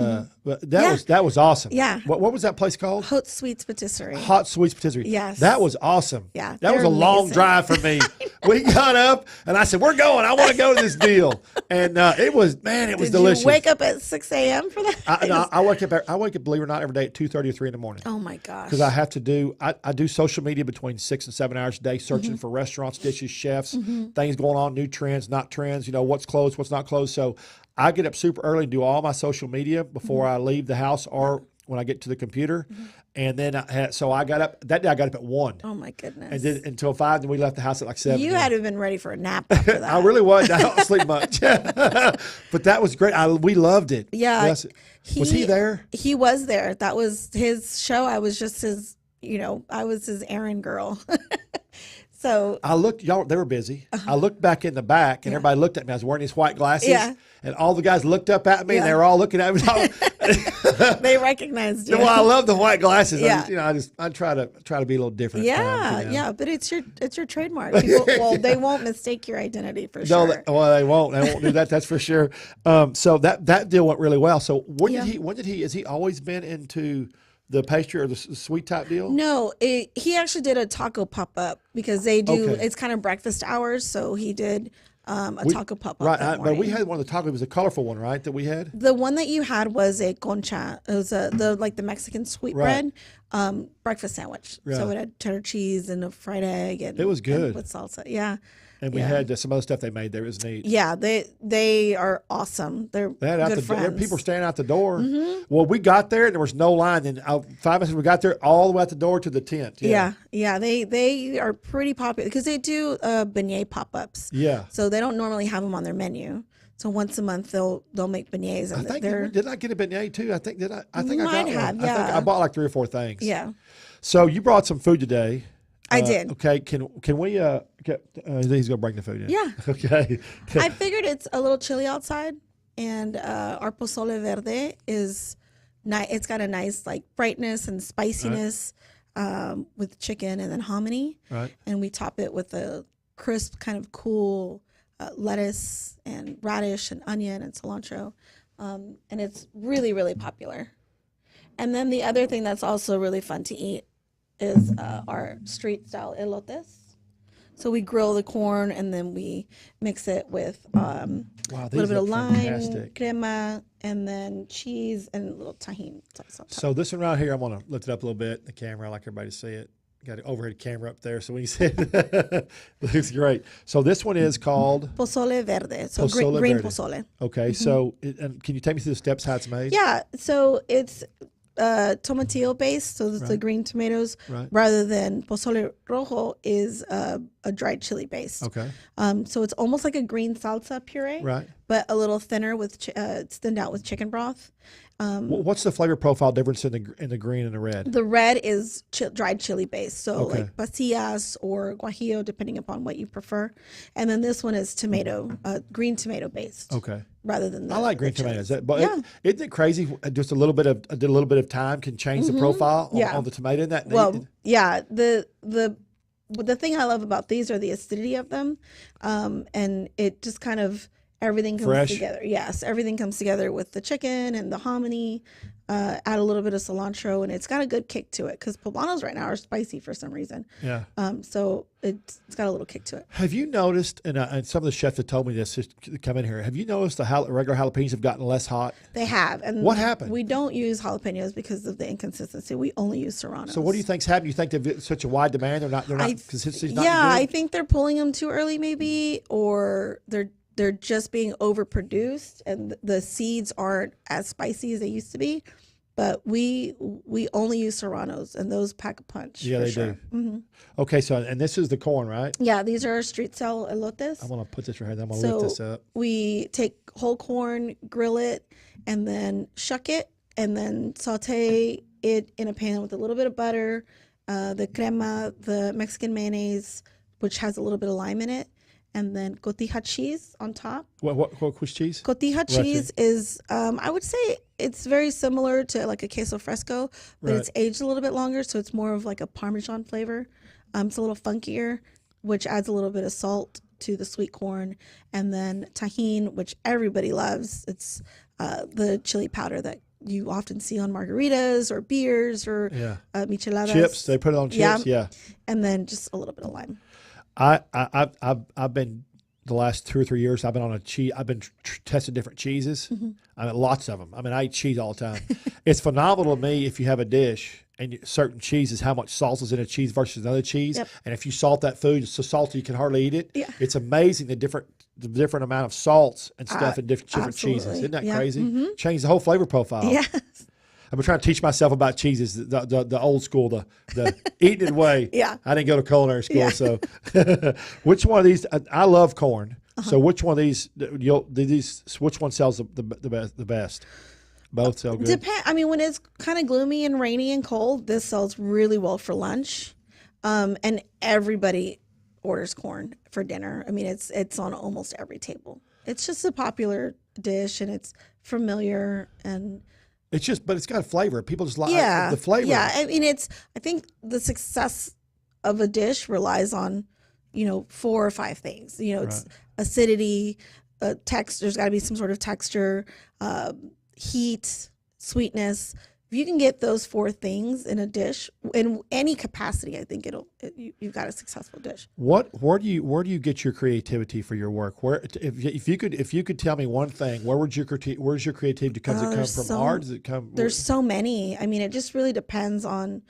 Speaker 1: but that was awesome.
Speaker 2: Yeah.
Speaker 1: What was that place called?
Speaker 2: Hot Sweets Patisserie.
Speaker 1: Hot Sweets Patisserie.
Speaker 2: Yes.
Speaker 1: That was awesome.
Speaker 2: Yeah,
Speaker 1: That was a
Speaker 2: they're
Speaker 1: long
Speaker 2: amazing.
Speaker 1: drive for me. We got up and I said, "We're going. I want to go to this deal." And it was delicious.
Speaker 2: Did you wake up at 6 a.m. for that?
Speaker 1: I wake up, believe it or not, every day at 2:30 or 3 in the morning.
Speaker 2: Oh my gosh.
Speaker 1: Because I have to do I do social media between 6 and 7 hours a day, searching for restaurants, dishes, chefs, things going on, new trends, not trends, what's closed, what's not closed. So I get up super early and do all my social media before I leave the house or when I get to the computer. And then I got up that day. I got up at 1.
Speaker 2: Oh my goodness.
Speaker 1: And then until 5. Then we left the house at like 7.
Speaker 2: You had to have been ready for a nap after that.
Speaker 1: I really was. I don't sleep much. But that was great. We loved it.
Speaker 2: Yeah.
Speaker 1: Yes. Was he there?
Speaker 2: He was there. That was his show. I was just his, I was his errand girl. So
Speaker 1: I looked, they were busy. I looked back in the back and everybody looked at me. I was wearing these white glasses.
Speaker 2: Yeah.
Speaker 1: And all the guys looked up at me and they were all looking at me.
Speaker 2: they recognized you.
Speaker 1: Well, I love the white glasses.
Speaker 2: Yeah.
Speaker 1: I try to be a little different.
Speaker 2: Yeah, but it's your trademark. People, they won't mistake your identity for sure.
Speaker 1: No, they won't. They won't do that. That's for sure. So that deal went really well. So has he always been into the pastry or the sweet type deal?
Speaker 2: No, he actually did a taco pop-up because they do, it's kind of breakfast hours. So he did a taco pop-up.
Speaker 1: Right, but we had one of the tacos. It was a colorful one, right, that we had?
Speaker 2: The one that you had was a concha. It was the Mexican sweetbread breakfast sandwich.
Speaker 1: Right.
Speaker 2: So it had cheddar cheese and a fried egg. And
Speaker 1: it was good.
Speaker 2: And with salsa, yeah.
Speaker 1: And we had some other stuff they made there. It was neat.
Speaker 2: Yeah, they are awesome. They're good friends.
Speaker 1: People were standing out the door. Well, we got there and there was no line. And 5 minutes we got there all the way out the door to the tent.
Speaker 2: Yeah. They are pretty popular because they do beignet pop-ups.
Speaker 1: Yeah.
Speaker 2: So they don't normally have them on their menu. So once a month they'll make beignets. And
Speaker 1: did I get a beignet too? I think I got one.
Speaker 2: Yeah.
Speaker 1: I think I bought like 3 or 4 things.
Speaker 2: Yeah.
Speaker 1: So you brought some food today.
Speaker 2: I did.
Speaker 1: Okay, can we he's gonna bring the food in.
Speaker 2: Yeah.
Speaker 1: Okay.
Speaker 2: I figured it's a little chilly outside, and our pozole verde is it's got a nice like brightness and spiciness with chicken and then hominy.
Speaker 1: Right.
Speaker 2: And we top it with a crisp kind of cool lettuce and radish and onion and cilantro, and it's really, really popular. And then the other thing that's also really fun to eat is our street style elotes. So we grill the corn and then we mix it with a little bit of lime, crema, and then cheese and a little tahini.
Speaker 1: So this one right here, I'm going to lift it up a little bit. The camera, I like everybody to see it. Got an overhead camera up there. So when you see it, looks great. So this one is called?
Speaker 2: Pozole verde. So
Speaker 1: pozole
Speaker 2: green
Speaker 1: verde.
Speaker 2: Pozole.
Speaker 1: Okay. So and can you take me through the steps how it's made?
Speaker 2: Yeah. So it's tomatillo based, so the green tomatoes, rather than pozole rojo is a dried chili based.
Speaker 1: Okay.
Speaker 2: So it's almost like a green salsa puree,
Speaker 1: right?
Speaker 2: But a little thinner with it's thinned out with chicken broth,
Speaker 1: What's the flavor profile difference in the green and the red?
Speaker 2: The red is dried chili based, so
Speaker 1: Okay.
Speaker 2: like pasillas or guajillo, depending upon what you prefer. And then this one is green tomato based.
Speaker 1: Okay.
Speaker 2: Rather than
Speaker 1: I like green tomatoes. But
Speaker 2: yeah.
Speaker 1: Isn't it crazy? Just a little bit of time can change the profile on the tomato. Isn't that neat?
Speaker 2: Well, yeah. The thing I love about these are the acidity of them, and it just kind of everything comes together. Yes, everything comes together with the chicken and the hominy. Add a little bit of cilantro, and it's got a good kick to it because poblanos right now are spicy for some reason.
Speaker 1: Yeah.
Speaker 2: So it's got a little kick to it.
Speaker 1: Have you noticed? And some of the chefs have told me this just to come in here. Have you noticed the regular jalapenos have gotten less hot?
Speaker 2: They have. And
Speaker 1: what happened?
Speaker 2: We don't use jalapenos because of the inconsistency. We only use serranos.
Speaker 1: So what do you think's happened? You think they've such a wide demand? They're not consistency's not
Speaker 2: Yeah,
Speaker 1: good?
Speaker 2: I think they're pulling them too early, maybe, or they're just being overproduced, and the seeds aren't as spicy as they used to be. But we only use serranos, and those pack a punch.
Speaker 1: Yeah, they do. Mm-hmm. Okay, so and this is the corn, right?
Speaker 2: Yeah, these are street style elotes.
Speaker 1: I'm gonna put this right here. I'm gonna lift this up.
Speaker 2: We take whole corn, grill it, and then shuck it, and then saute it in a pan with a little bit of butter, the crema, the Mexican mayonnaise, which has a little bit of lime in it, and then cotija cheese on top.
Speaker 1: Which cheese?
Speaker 2: Cotija cheese is, I would say it's very similar to like a queso fresco, but it's aged a little bit longer, so it's more of like a Parmesan flavor. It's a little funkier, which adds a little bit of salt to the sweet corn, and then tahine, which everybody loves. It's the chili powder that you often see on margaritas or beers or micheladas.
Speaker 1: Chips. They put it on chips. Yeah.
Speaker 2: And then just a little bit of lime.
Speaker 1: I've been the last 2 or 3 years. I've been on a cheese. I've been testing different cheeses. Mm-hmm. I mean, lots of them. I mean, I eat cheese all the time. It's phenomenal to me if you have a dish and certain cheeses, how much salt is in a cheese versus another cheese.
Speaker 2: Yep.
Speaker 1: And if you salt that food, it's so salty you can hardly eat it.
Speaker 2: Yeah.
Speaker 1: It's amazing the different amount of salts and stuff in different cheeses. Isn't that crazy? Mm-hmm. Change the whole flavor profile.
Speaker 2: Yes.
Speaker 1: I've been trying to teach myself about cheeses, the old school, the eating it way.
Speaker 2: Yeah.
Speaker 1: I didn't go to culinary school, so which one of these? I love corn. So which one of these? Which one sells the best? Both sell good.
Speaker 2: I mean, when it's kind of gloomy and rainy and cold, this sells really well for lunch, and everybody orders corn for dinner. I mean, it's on almost every table. It's just a popular dish, and it's familiar and.
Speaker 1: But it's got flavor. People just like the flavor.
Speaker 2: Yeah, I mean, I think the success of a dish relies on, 4 or 5 things. It's acidity, texture. There's got to be some sort of texture, heat, sweetness. If you can get those 4 things in a dish in any capacity, I think you've got a successful dish.
Speaker 1: Where do you get your creativity for your work? If you could tell me one thing, where's your creativity come? Does it come from art? Does it come?
Speaker 2: There's so many. I mean, it just really depends on.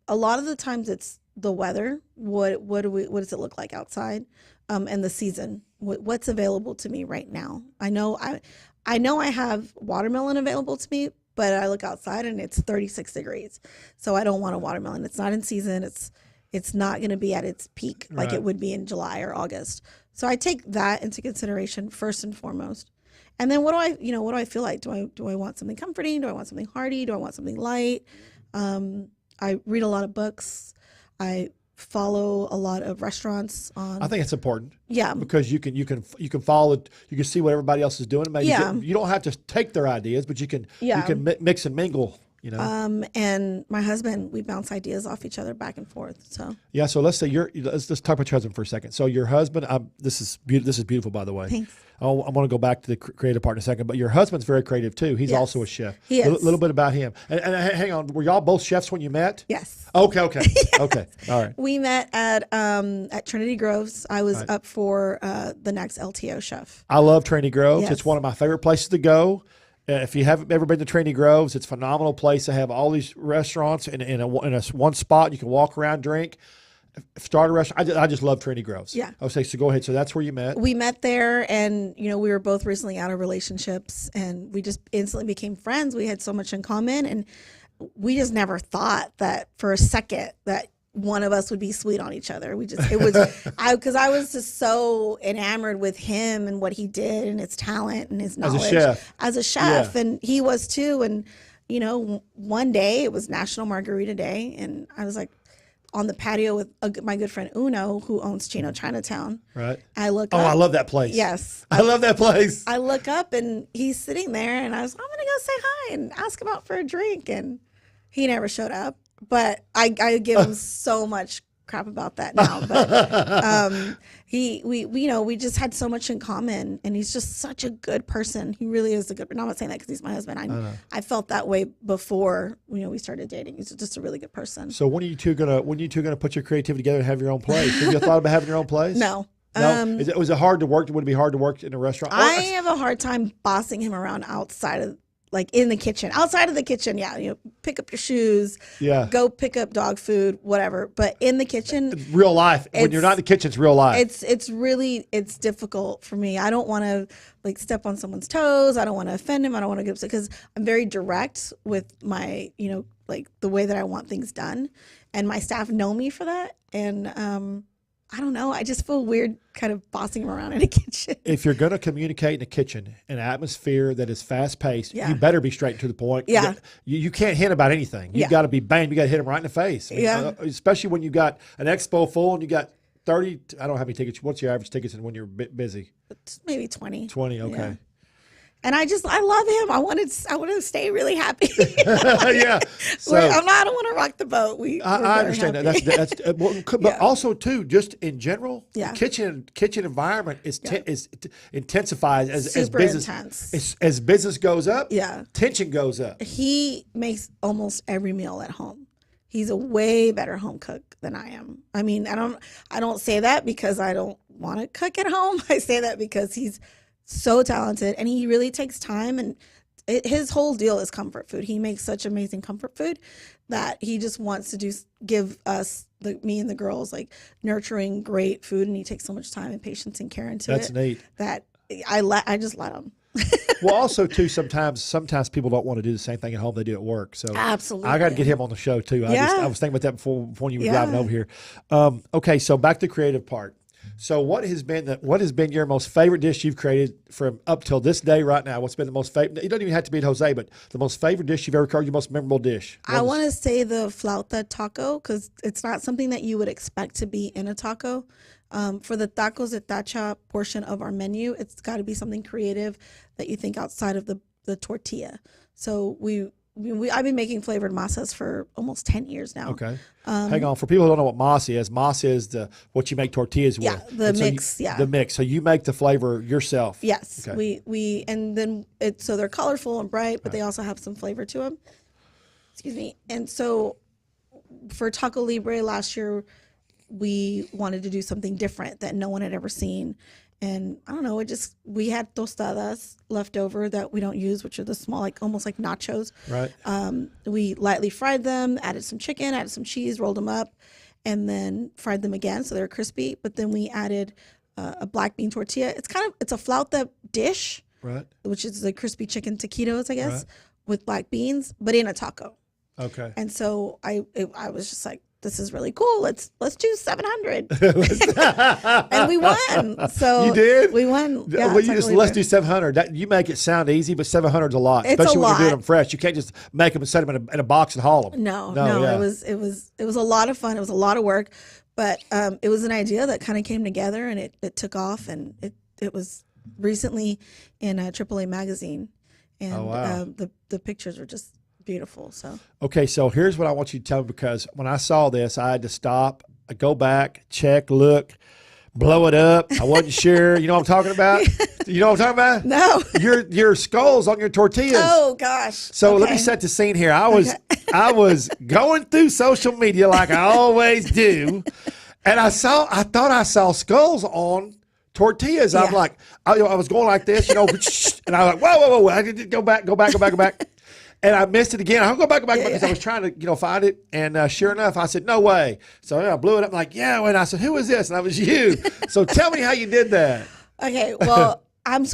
Speaker 2: A lot of the times it's the weather. What does it look like outside, and the season. What's available to me right now? I know I have watermelon available to me. But I look outside and it's 36 degrees. So I don't want a watermelon. It's not in season. It's not going to be at its peak like it would be in July or August. So I take that into consideration first and foremost. And then what do I feel like? Do I want something comforting? Do I want something hearty? Do I want something light? I read a lot of books. I follow a lot of restaurants on.
Speaker 1: I think it's important.
Speaker 2: Yeah,
Speaker 1: because you can follow it. You can see what everybody else is doing. Maybe you don't have to take their ideas, but you can mix and mingle.
Speaker 2: And my husband, we bounce ideas off each other back and forth. So
Speaker 1: yeah. So let's say let's talk about your husband for a second. So your husband, this is beautiful, by the way.
Speaker 2: Thanks.
Speaker 1: I'm going to go back to the creative part in a second, but your husband's very creative too. He's also a chef.
Speaker 2: He is.
Speaker 1: A little bit about him. And hang on, were y'all both chefs when you met?
Speaker 2: Yes.
Speaker 1: Okay.
Speaker 2: Yes.
Speaker 1: Okay. All right.
Speaker 2: We met at Trinity Groves. I was up for the next LTO chef.
Speaker 1: I love Trinity Groves.
Speaker 2: Yes.
Speaker 1: It's one of my favorite places to go. If you haven't ever been to Trinity Groves, it's a phenomenal place. They have all these restaurants in one spot. You can walk around, drink. Start a restaurant. I just love Trinity Groves.
Speaker 2: Yeah.
Speaker 1: Okay, so go ahead. So that's where you met.
Speaker 2: We met there, and we were both recently out of relationships, and we just instantly became friends. We had so much in common, and we just never thought that for a second that one of us would be sweet on each other. Because I was just so enamored with him and what he did and his talent and his knowledge as a chef. Yeah. And he was too. And, you know, one day it was National Margarita Day, and I was like on the patio with my good friend Uno, who owns Chino Chinatown.
Speaker 1: Right.
Speaker 2: I look
Speaker 1: up.
Speaker 2: I
Speaker 1: love that place.
Speaker 2: Yes.
Speaker 1: I love that place.
Speaker 2: I look up and he's sitting there, and I was, I'm going to go say hi and ask him out for a drink. And he never showed up. But I give him so much crap about that now. But we just had so much in common, and he's just such a good person. He really is a good. No, I'm not saying that because he's my husband. I felt that way before we started dating. He's just a really good person.
Speaker 1: So when are you two gonna put your creativity together and have your own place? Have you thought about having your own place?
Speaker 2: No.
Speaker 1: No. Was it hard to work? Would it be hard to work in a restaurant?
Speaker 2: I have a hard time bossing him around outside of. Like in the kitchen, outside of the kitchen, pick up your shoes, go pick up dog food, whatever. But in the kitchen,
Speaker 1: real life. When you're not in the kitchen, it's real life.
Speaker 2: It's difficult for me. I don't want to like step on someone's toes. I don't want to offend him. I don't want to get upset because I'm very direct with my, like the way that I want things done, and my staff know me for that. And I don't know. I just feel weird kind of bossing him around in a kitchen.
Speaker 1: If you're going to communicate in a kitchen, an atmosphere that is fast-paced, you better be straight to the point.
Speaker 2: Yeah.
Speaker 1: You can't hint about anything. You've got to be bang. You got to hit him right in the face. Especially when you got an expo full and you got 30. I don't have any tickets. What's your average tickets when you're busy?
Speaker 2: It's maybe 20.
Speaker 1: 20, okay.
Speaker 2: Yeah. And I love him. I want to stay really happy.
Speaker 1: Yeah. So,
Speaker 2: I don't want to rock the boat.
Speaker 1: I understand that. That's but also too, just in general, the kitchen environment is intensifies as business
Speaker 2: intense.
Speaker 1: As business goes up.
Speaker 2: Yeah.
Speaker 1: Tension goes up.
Speaker 2: He makes almost every meal at home. He's a way better home cook than I am. I mean, I don't say that because I don't want to cook at home. I say that because he's so talented, and he really takes time, and his whole deal is comfort food. He makes such amazing comfort food that he just wants to give us, me and the girls, like nurturing great food, and he takes so much time and patience and care into it.
Speaker 1: That's neat.
Speaker 2: That I just let him.
Speaker 1: Well, also too, sometimes people don't want to do the same thing at home they do at work. So
Speaker 2: absolutely,
Speaker 1: I got to get him on the show too. I was thinking about that before when you were driving over here. Okay, so back to the creative part. So what has been your most favorite dish you've created from up till this day right now? What's been the most favorite? It doesn't even have to be at Jose, but the most favorite dish you've ever created, your most memorable dish.
Speaker 2: I want to say the flauta taco because it's not something that you would expect to be in a taco. For the tacos de tacha portion of our menu, it's got to be something creative that you think outside of the tortilla. So I've been making flavored masas for almost 10 years now.
Speaker 1: Okay. Hang on. For people who don't know what masa is what you make tortillas with.
Speaker 2: Yeah, the mix.
Speaker 1: The mix. So you make the flavor yourself.
Speaker 2: Yes.
Speaker 1: Okay.
Speaker 2: And then so they're colorful and bright, but they also have some flavor to them. Excuse me. And so for Taco Libre last year, we wanted to do something different that no one had ever seen. And I don't know, we had tostadas left over that we don't use, which are the small, almost like nachos.
Speaker 1: Right.
Speaker 2: We lightly fried them, added some chicken, added some cheese, rolled them up, and then fried them again so they're crispy. But then we added a black bean tortilla. It's a flauta dish,
Speaker 1: right? Which
Speaker 2: is the crispy chicken taquitos, I guess, with black beans, but in a taco.
Speaker 1: Okay.
Speaker 2: And so I was just like, this is really cool. Let's do 700. And we won. So
Speaker 1: you did?
Speaker 2: We won. Yeah,
Speaker 1: let's do 700. You make it sound easy, but 700 is a lot, especially when you're doing them fresh. You can't just make them and set them in a box and haul them.
Speaker 2: No. Yeah. It was a lot of fun. It was a lot of work, but it was an idea that kind of came together, and it took off, and it was recently in a AAA magazine, and the pictures were just beautiful. So
Speaker 1: okay, so here's what I want you to tell me, because when I saw this, I had to stop, go back, check, look, blow it up. I wasn't sure. You know what I'm talking about? You know what I'm talking
Speaker 2: about? No.
Speaker 1: Your skulls on your tortillas.
Speaker 2: Oh gosh.
Speaker 1: So let me set the scene here. I was going through social media like I always do, and I thought I saw skulls on tortillas. Yeah. I'm like, I was going like this, and I was like, whoa. I did go back. And I missed it again. I'll go back because I was trying to, find it. And sure enough, I said, no way. So I blew it up like, yeah. And I said, who is this? And I was you. So tell me how you did that.
Speaker 2: Okay. Well,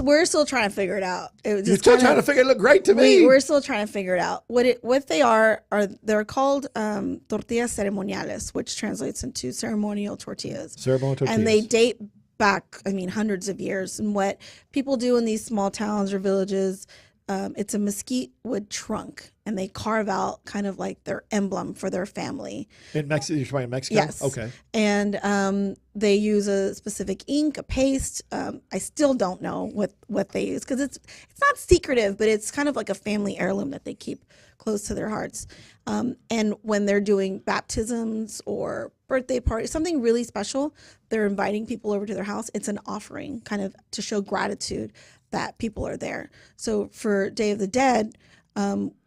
Speaker 2: We're still trying to figure it out. It was
Speaker 1: You're
Speaker 2: just
Speaker 1: still trying to figure it. Look great to me.
Speaker 2: We're still trying to figure it out. What they are they're called tortillas ceremoniales, which translates into ceremonial tortillas.
Speaker 1: Ceremonial tortillas.
Speaker 2: And they date back, hundreds of years. And what people do in these small towns or villages, it's a mesquite wood trunk, and they carve out kind of like their emblem for their family.
Speaker 1: In Mexico, you're talking in Mexico?
Speaker 2: Yes.
Speaker 1: Okay.
Speaker 2: And they use a specific ink, a paste. I still don't know what they use because it's not secretive, but it's kind of like a family heirloom that they keep close to their hearts. And when they're doing baptisms or birthday parties, something really special, they're inviting people over to their house. It's an offering, kind of to show gratitude that people are there. So for Day of the Dead,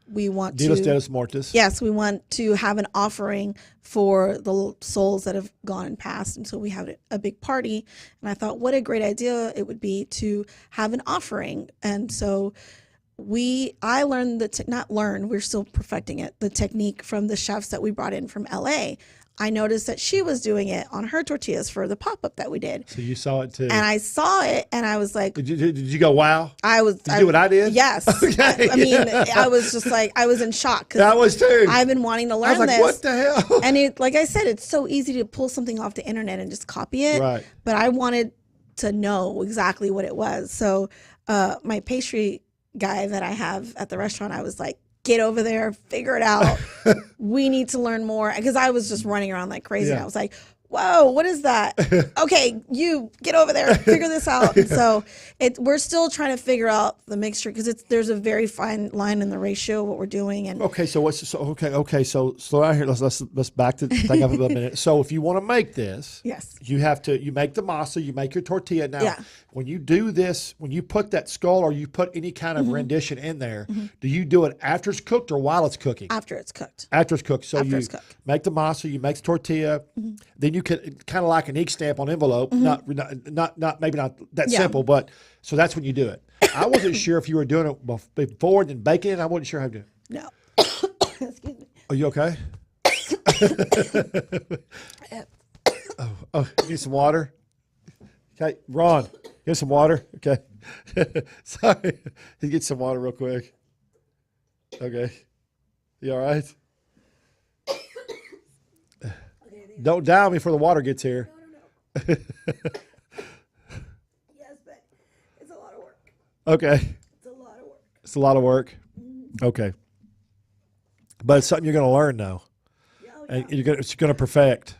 Speaker 2: we want
Speaker 1: Dia de los Muertos.
Speaker 2: Yes, we want to have an offering for the souls that have gone and passed. And so we have a big party. And I thought, what a great idea it would be to have an offering. And so I learned we're still perfecting it, the technique from the chefs that we brought in from LA. I noticed that she was doing it on her tortillas for the pop-up that we did.
Speaker 1: So you saw it too.
Speaker 2: And I saw it, and I was like...
Speaker 1: Did you go, wow?
Speaker 2: Did
Speaker 1: you do what I did?
Speaker 2: Yes.
Speaker 1: Okay.
Speaker 2: I was just like, I was in shock.
Speaker 1: I was too.
Speaker 2: I've been wanting to learn
Speaker 1: I was like,
Speaker 2: this.
Speaker 1: what the hell?
Speaker 2: And like I said, it's so easy to pull something off the internet and just copy it.
Speaker 1: Right.
Speaker 2: But I wanted to know exactly what it was. So my pastry guy that I have at the restaurant, I was like, get over there, figure it out. We need to learn more. Because I was just running around like crazy.
Speaker 1: Yeah.
Speaker 2: And I was like, whoa, what is that? Okay, you get over there, figure this out. And so we're still trying to figure out the mixture because there's a very fine line in the ratio of what we're doing. And
Speaker 1: okay, so slow down here. Let's back to think of it a minute. So if you want to make this,
Speaker 2: yes,
Speaker 1: you make the masa, you make your tortilla. Now,
Speaker 2: yeah.
Speaker 1: When you do this, when you put that skull or you put any kind of rendition in there, do you do it after it's cooked or while it's cooking?
Speaker 2: After it's cooked.
Speaker 1: After it's cooked. So
Speaker 2: after
Speaker 1: you make the masa, you make the tortilla, then you can kind of like an ink stamp on envelope, not maybe not that simple, but so that's when you do it. I wasn't sure if you were doing it before and then baking it. I wasn't sure how to do it.
Speaker 2: No. Excuse me.
Speaker 1: Are you okay? Oh, you need some water? Okay, Ron, get some water. Okay. Sorry. You get some water real quick. Okay. You all right? Don't down me before the water gets here.
Speaker 2: No. Yes, but it's a lot of work.
Speaker 1: Okay.
Speaker 2: It's a lot of work.
Speaker 1: It's a lot of work. Okay. But it's something you're going to learn, though.
Speaker 2: Yeah,
Speaker 1: And it's going to perfect.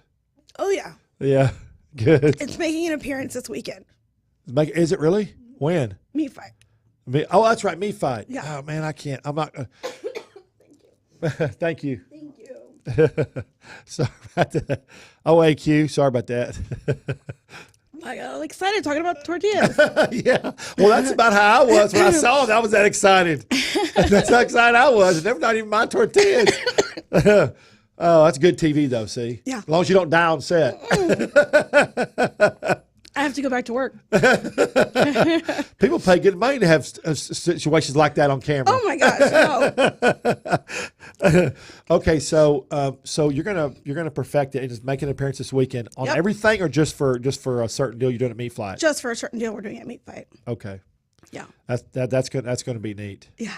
Speaker 2: Oh, yeah.
Speaker 1: Yeah. Good.
Speaker 2: It's making an appearance this weekend.
Speaker 1: Is it really? When?
Speaker 2: Meat fight.
Speaker 1: Oh, that's right. Meat fight.
Speaker 2: Yeah.
Speaker 1: Oh, man, I can't. I'm not.
Speaker 2: Thank you.
Speaker 1: Thank you. Sorry about that. OAQ. Sorry about that.
Speaker 2: I got all excited talking about tortillas.
Speaker 1: Yeah. Well, that's about how I was when I saw it. I was that excited. That's how excited I was. They're not even my tortillas. Oh, that's good TV, though, see?
Speaker 2: Yeah.
Speaker 1: As long as you don't die on set.
Speaker 2: I have to go back to work.
Speaker 1: People pay good money to have situations like that on camera.
Speaker 2: Oh, my gosh, no.
Speaker 1: Okay, so you're gonna perfect it and just make an appearance this weekend on everything, or just for a certain deal you're doing at Meat Fight?
Speaker 2: Just for a certain deal we're doing at Meat Fight.
Speaker 1: Okay.
Speaker 2: Yeah.
Speaker 1: That's gonna be neat.
Speaker 2: Yeah.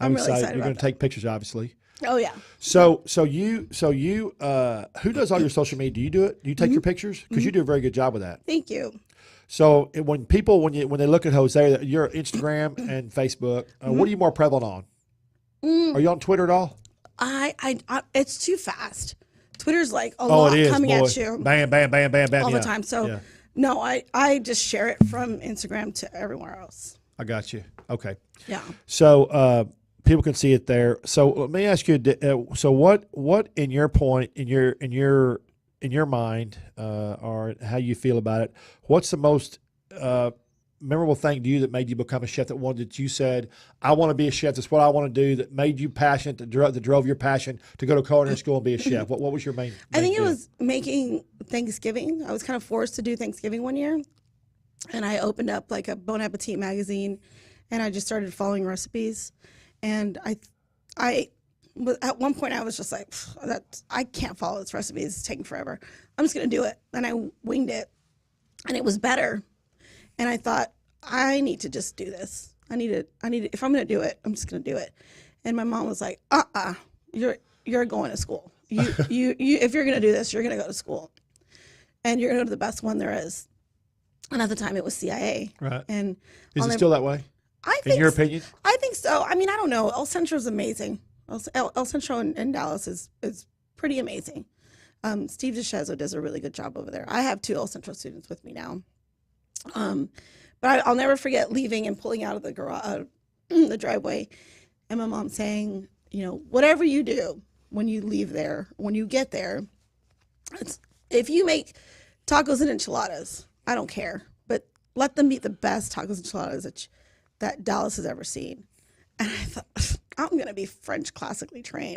Speaker 1: I'm
Speaker 2: really excited
Speaker 1: You're
Speaker 2: about
Speaker 1: gonna take pictures, obviously.
Speaker 2: Oh yeah.
Speaker 1: So you who does all your social media? Do you do it? Do you take your pictures? Because you do a very good job with that.
Speaker 2: Thank you.
Speaker 1: So when they look at Jose, your Instagram and Facebook, what are you more prevalent on? Are you on Twitter at all?
Speaker 2: I it's too fast. Twitter's like a lot coming at you.
Speaker 1: Bam, bam, bam, bam, bam.
Speaker 2: All the time. So no, I just share it from Instagram to everywhere else.
Speaker 1: I got you. Okay.
Speaker 2: Yeah.
Speaker 1: So people can see it there. So let me ask you. So what in your mind, or how you feel about it? What's the most memorable thing to you that made you become a chef? That you said, I want to be a chef. That's what I want to do. That made you passionate. That drove your passion to go to culinary school and be a chef. What was your main?
Speaker 2: I think it was making Thanksgiving. I was kind of forced to do Thanksgiving one year, and I opened up like a Bon Appetit magazine, and I just started following recipes. And I at one point I was just like, I can't follow this recipe. It's taking forever. I'm just going to do it. And I winged it, and it was better. And I thought, I need to just do this. I need to, if I'm going to do it, I'm just going to do it. And my mom was like, you're going to school. If you're going to do this, you're going to go to school. And you're going to go to the best one there is. And at the time it was CIA.
Speaker 1: Right.
Speaker 2: And
Speaker 1: is it still that way?
Speaker 2: In
Speaker 1: your opinion?
Speaker 2: I think so. I mean, I don't know. El Centro is amazing. El Centro in Dallas is pretty amazing. Steve DeShezzo does a really good job over there. I have 2 El Centro students with me now. But I'll never forget leaving and pulling out of the garage, the driveway, and my mom saying, whatever you do when you leave there, when you get there, if you make tacos and enchiladas, I don't care, but let them be the best tacos and enchiladas that Dallas has ever seen. And I thought, I'm going to be French classically trained.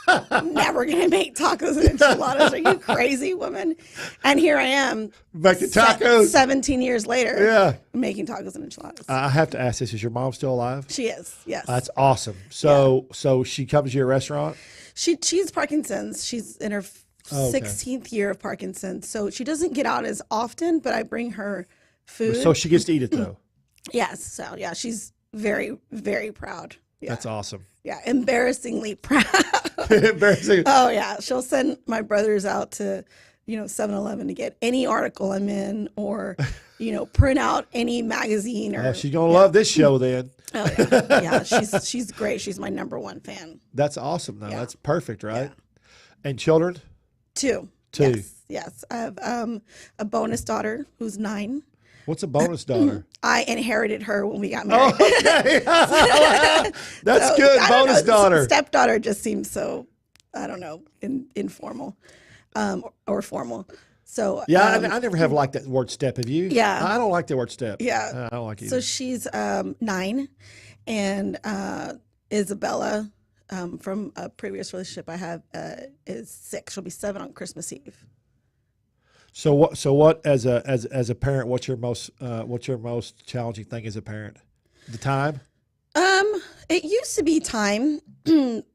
Speaker 2: I'm never going to make tacos and enchiladas. Are you crazy, woman? And here I am.
Speaker 1: Making tacos.
Speaker 2: 17 years later.
Speaker 1: Yeah.
Speaker 2: Making tacos and enchiladas.
Speaker 1: I have to ask this. Is your mom still alive?
Speaker 2: She is, yes.
Speaker 1: That's awesome. So she comes to your restaurant?
Speaker 2: She's Parkinson's. She's in her 16th year of Parkinson's. So she doesn't get out as often, but I bring her food.
Speaker 1: So she gets to eat it, though?
Speaker 2: Yes. So, yeah, she's very, very proud. Yeah.
Speaker 1: That's awesome.
Speaker 2: Yeah, embarrassingly proud.
Speaker 1: Embarrassing.
Speaker 2: Oh, yeah. She'll send my brothers out to, 7-Eleven to get any article I'm in or, print out any magazine. Or
Speaker 1: she's going to love this show then.
Speaker 2: Oh, yeah. Yeah, she's great. She's my number 1 fan.
Speaker 1: That's awesome, though.
Speaker 2: Yeah.
Speaker 1: That's perfect, right?
Speaker 2: Yeah.
Speaker 1: And children?
Speaker 2: 2.
Speaker 1: 2.
Speaker 2: Yes. I have a bonus daughter who's 9.
Speaker 1: What's a bonus daughter?
Speaker 2: I inherited her when we got married.
Speaker 1: Oh, okay. That's good. Bonus daughter.
Speaker 2: Stepdaughter just seems so, I don't know, informal or formal. So
Speaker 1: yeah, I never have liked that word step. Have you?
Speaker 2: Yeah.
Speaker 1: I don't like the word step.
Speaker 2: Yeah.
Speaker 1: I don't like it.
Speaker 2: So she's 9, and Isabella from a previous relationship I have is 6. She'll be 7 on Christmas Eve.
Speaker 1: So what as a parent, what's your most challenging thing as a parent? The time?
Speaker 2: It used to be time.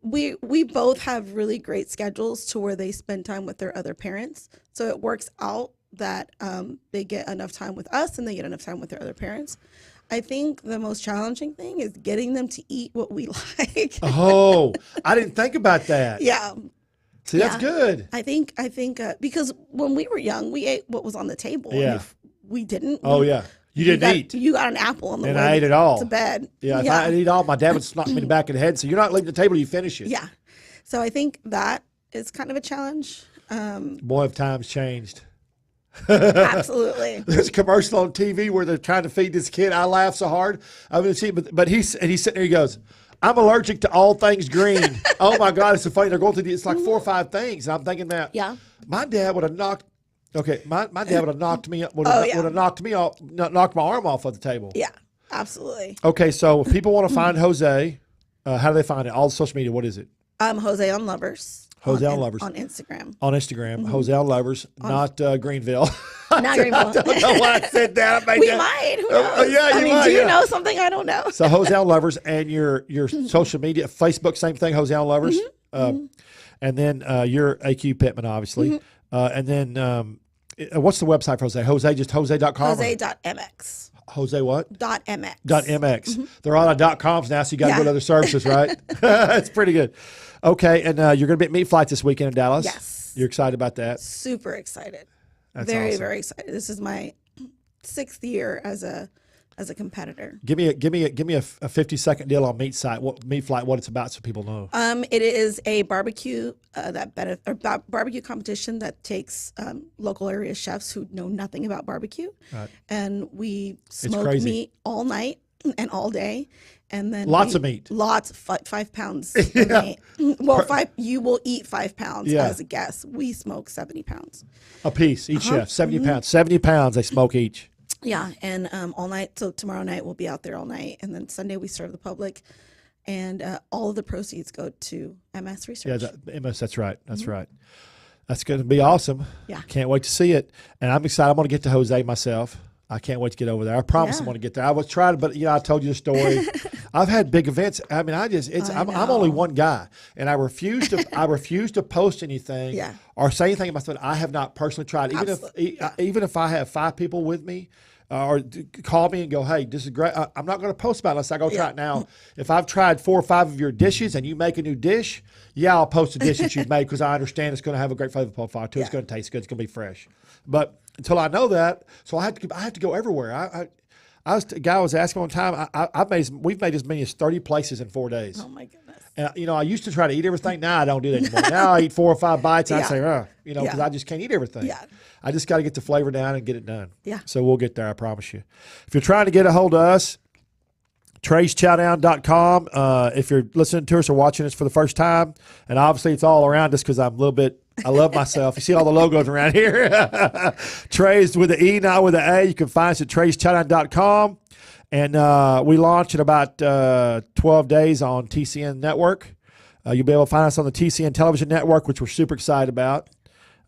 Speaker 2: We both have really great schedules to where they spend time with their other parents. So it works out that they get enough time with us and they get enough time with their other parents. I think the most challenging thing is getting them to eat what we like.
Speaker 1: Oh, I didn't think about that.
Speaker 2: Yeah.
Speaker 1: See, that's good.
Speaker 2: I think because when we were young, we ate what was on the table.
Speaker 1: Yeah.
Speaker 2: And if we didn't.
Speaker 1: Oh, yeah. You didn't eat.
Speaker 2: You got an apple on the way
Speaker 1: I ate it all
Speaker 2: to bed.
Speaker 1: Yeah, if I eat all, my dad would knock me in the back of the head. So you're not leaving the table, you finish it.
Speaker 2: Yeah. So I think that is kind of a challenge.
Speaker 1: Boy, have times changed.
Speaker 2: Absolutely.
Speaker 1: There's a commercial on TV where they're trying to feed this kid. I laugh so hard. I mean, see, but he's sitting there. He goes, "I'm allergic to all things green." Oh my God, it's so funny. They're going through it's like 4 or 5 things. And I'm thinking that.
Speaker 2: Yeah.
Speaker 1: My dad would have knocked. Okay, my dad would have knocked me up. Would
Speaker 2: Oh,
Speaker 1: have
Speaker 2: yeah.
Speaker 1: knocked me off. Knocked my arm off of the table.
Speaker 2: Yeah. Absolutely.
Speaker 1: Okay, so if people want to find Jose, how do they find it? All the social media. What is it?
Speaker 2: Jose on Lovers.
Speaker 1: Jose on Lovers.
Speaker 2: On Instagram.
Speaker 1: On Instagram, Jose on Lovers, not Greenville.
Speaker 2: Not Greenville.
Speaker 1: I don't know why I said that.
Speaker 2: We might. Who knows?
Speaker 1: Yeah,
Speaker 2: I mean,
Speaker 1: might,
Speaker 2: do you
Speaker 1: yeah.
Speaker 2: know something I don't know?
Speaker 1: So Jose on Lovers and your social media, Facebook, same thing, Jose on Lovers. And then your AQ Pittman, obviously. And then what's the website for Jose? Jose, just Jose.com?
Speaker 2: Jose.mx.
Speaker 1: Jose what?
Speaker 2: .mx.
Speaker 1: .mx. They're all on .coms now, so you got to go to other services, right? It's pretty good. Okay, and you're going to be at Meat Flight this weekend in Dallas?
Speaker 2: Yes.
Speaker 1: You're excited about that?
Speaker 2: Super excited.
Speaker 1: That's
Speaker 2: very,
Speaker 1: awesome.
Speaker 2: very excited. This is my 6th year as a competitor.
Speaker 1: Give me a 50-second deal on Meat Flight. What it's about, so people know.
Speaker 2: It is a barbecue barbecue competition that takes local area chefs who know nothing about barbecue, and we smoke meat all night and all day, and then
Speaker 1: lots of meat.
Speaker 2: 5 pounds of meat. Well, you will eat 5 pounds as a guest. We smoke 70 pounds
Speaker 1: a piece, each chef, 70 pounds. 70 pounds they smoke each.
Speaker 2: Yeah, and all night. So tomorrow night we'll be out there all night, and then Sunday we serve the public, and all of the proceeds go to MS Research.
Speaker 1: Yeah, MS. That's right. That's right. That's going to be awesome.
Speaker 2: Yeah,
Speaker 1: can't wait to see it, and I'm excited. I'm going to get to Jose myself. I can't wait to get over there. I promise I'm going to get there. I was trying, but I told you the story. I've had big events. I mean, I'm only one guy, and I refuse to post anything or say anything about something I have not personally tried. Even if I have 5 people with me, call me and go, hey, this is great. I'm not going to post about it unless I go try it now. If I've tried 4 or 5 of your dishes and you make a new dish, I'll post a dish that you've made because I understand it's going to have a great flavor profile too. It's going to taste good. It's going to be fresh. But until I know that, so I have to go everywhere. A guy was asking one time. We've made as many as 30 places in 4 days.
Speaker 2: Oh my goodness!
Speaker 1: And I used to try to eat everything. Now I don't do that anymore. Now I eat 4 or 5 bites. And I say, because I just can't eat everything.
Speaker 2: Yeah.
Speaker 1: I just got to get the flavor down and get it done.
Speaker 2: Yeah.
Speaker 1: So we'll get there. I promise you. If you're trying to get a hold of us, TreyChapman.com. If you're listening to us or watching us for the first time, and obviously it's all around us because I love myself. You see all the logos around here. Trey's with the E, not with the A. You can find us at TreyChapman.com. And we launch in about 12 days on TCN Network. You'll be able to find us on the TCN Television Network, which we're super excited about.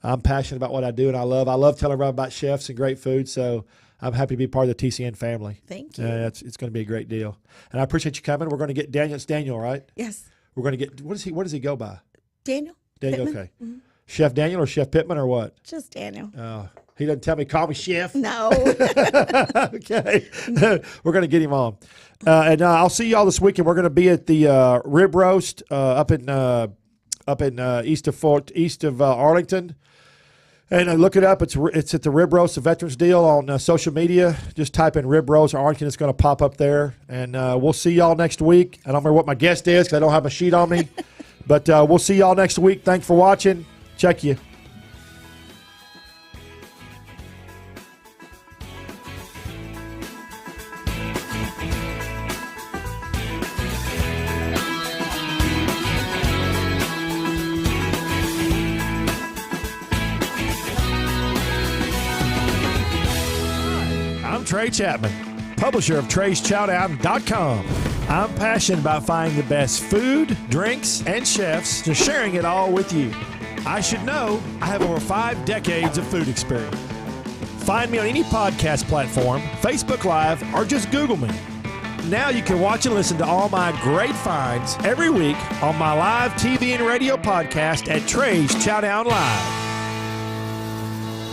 Speaker 1: I'm passionate about what I do and I love telling everybody about chefs and great food. So I'm happy to be part of the TCN family.
Speaker 2: Thank you.
Speaker 1: It's going to be a great deal. And I appreciate you coming. We're going to get Daniel. It's Daniel, right?
Speaker 2: Yes.
Speaker 1: We're going to get, what does he go by?
Speaker 2: Daniel.
Speaker 1: Daniel,
Speaker 2: Pittman.
Speaker 1: okay.
Speaker 2: Mm-hmm.
Speaker 1: Chef Daniel or Chef Pittman or what?
Speaker 2: Just Daniel.
Speaker 1: He doesn't tell me, call me chef.
Speaker 2: No.
Speaker 1: Okay. We're going to get him on. And I'll see y'all this weekend. We're going to be at the rib roast up in east of Arlington. And look it up. It's at the Rib Roast, the Veterans Deal on social media. Just type in Rib Roast Arlington. It's going to pop up there. And we'll see y'all next week. I don't remember what my guest is because I don't have a sheet on me. But we'll see y'all next week. Thanks for watching. Check you. I'm Trey Chapman, publisher of Trey'sChowdown.com. I'm passionate about finding the best food, drinks, and chefs and sharing it all with you. I should know I have over 5 decades of food experience. Find me on any podcast platform, Facebook Live, or just Google me. Now you can watch and listen to all my great finds every week on my live TV and radio podcast at Trey's Chowdown Live.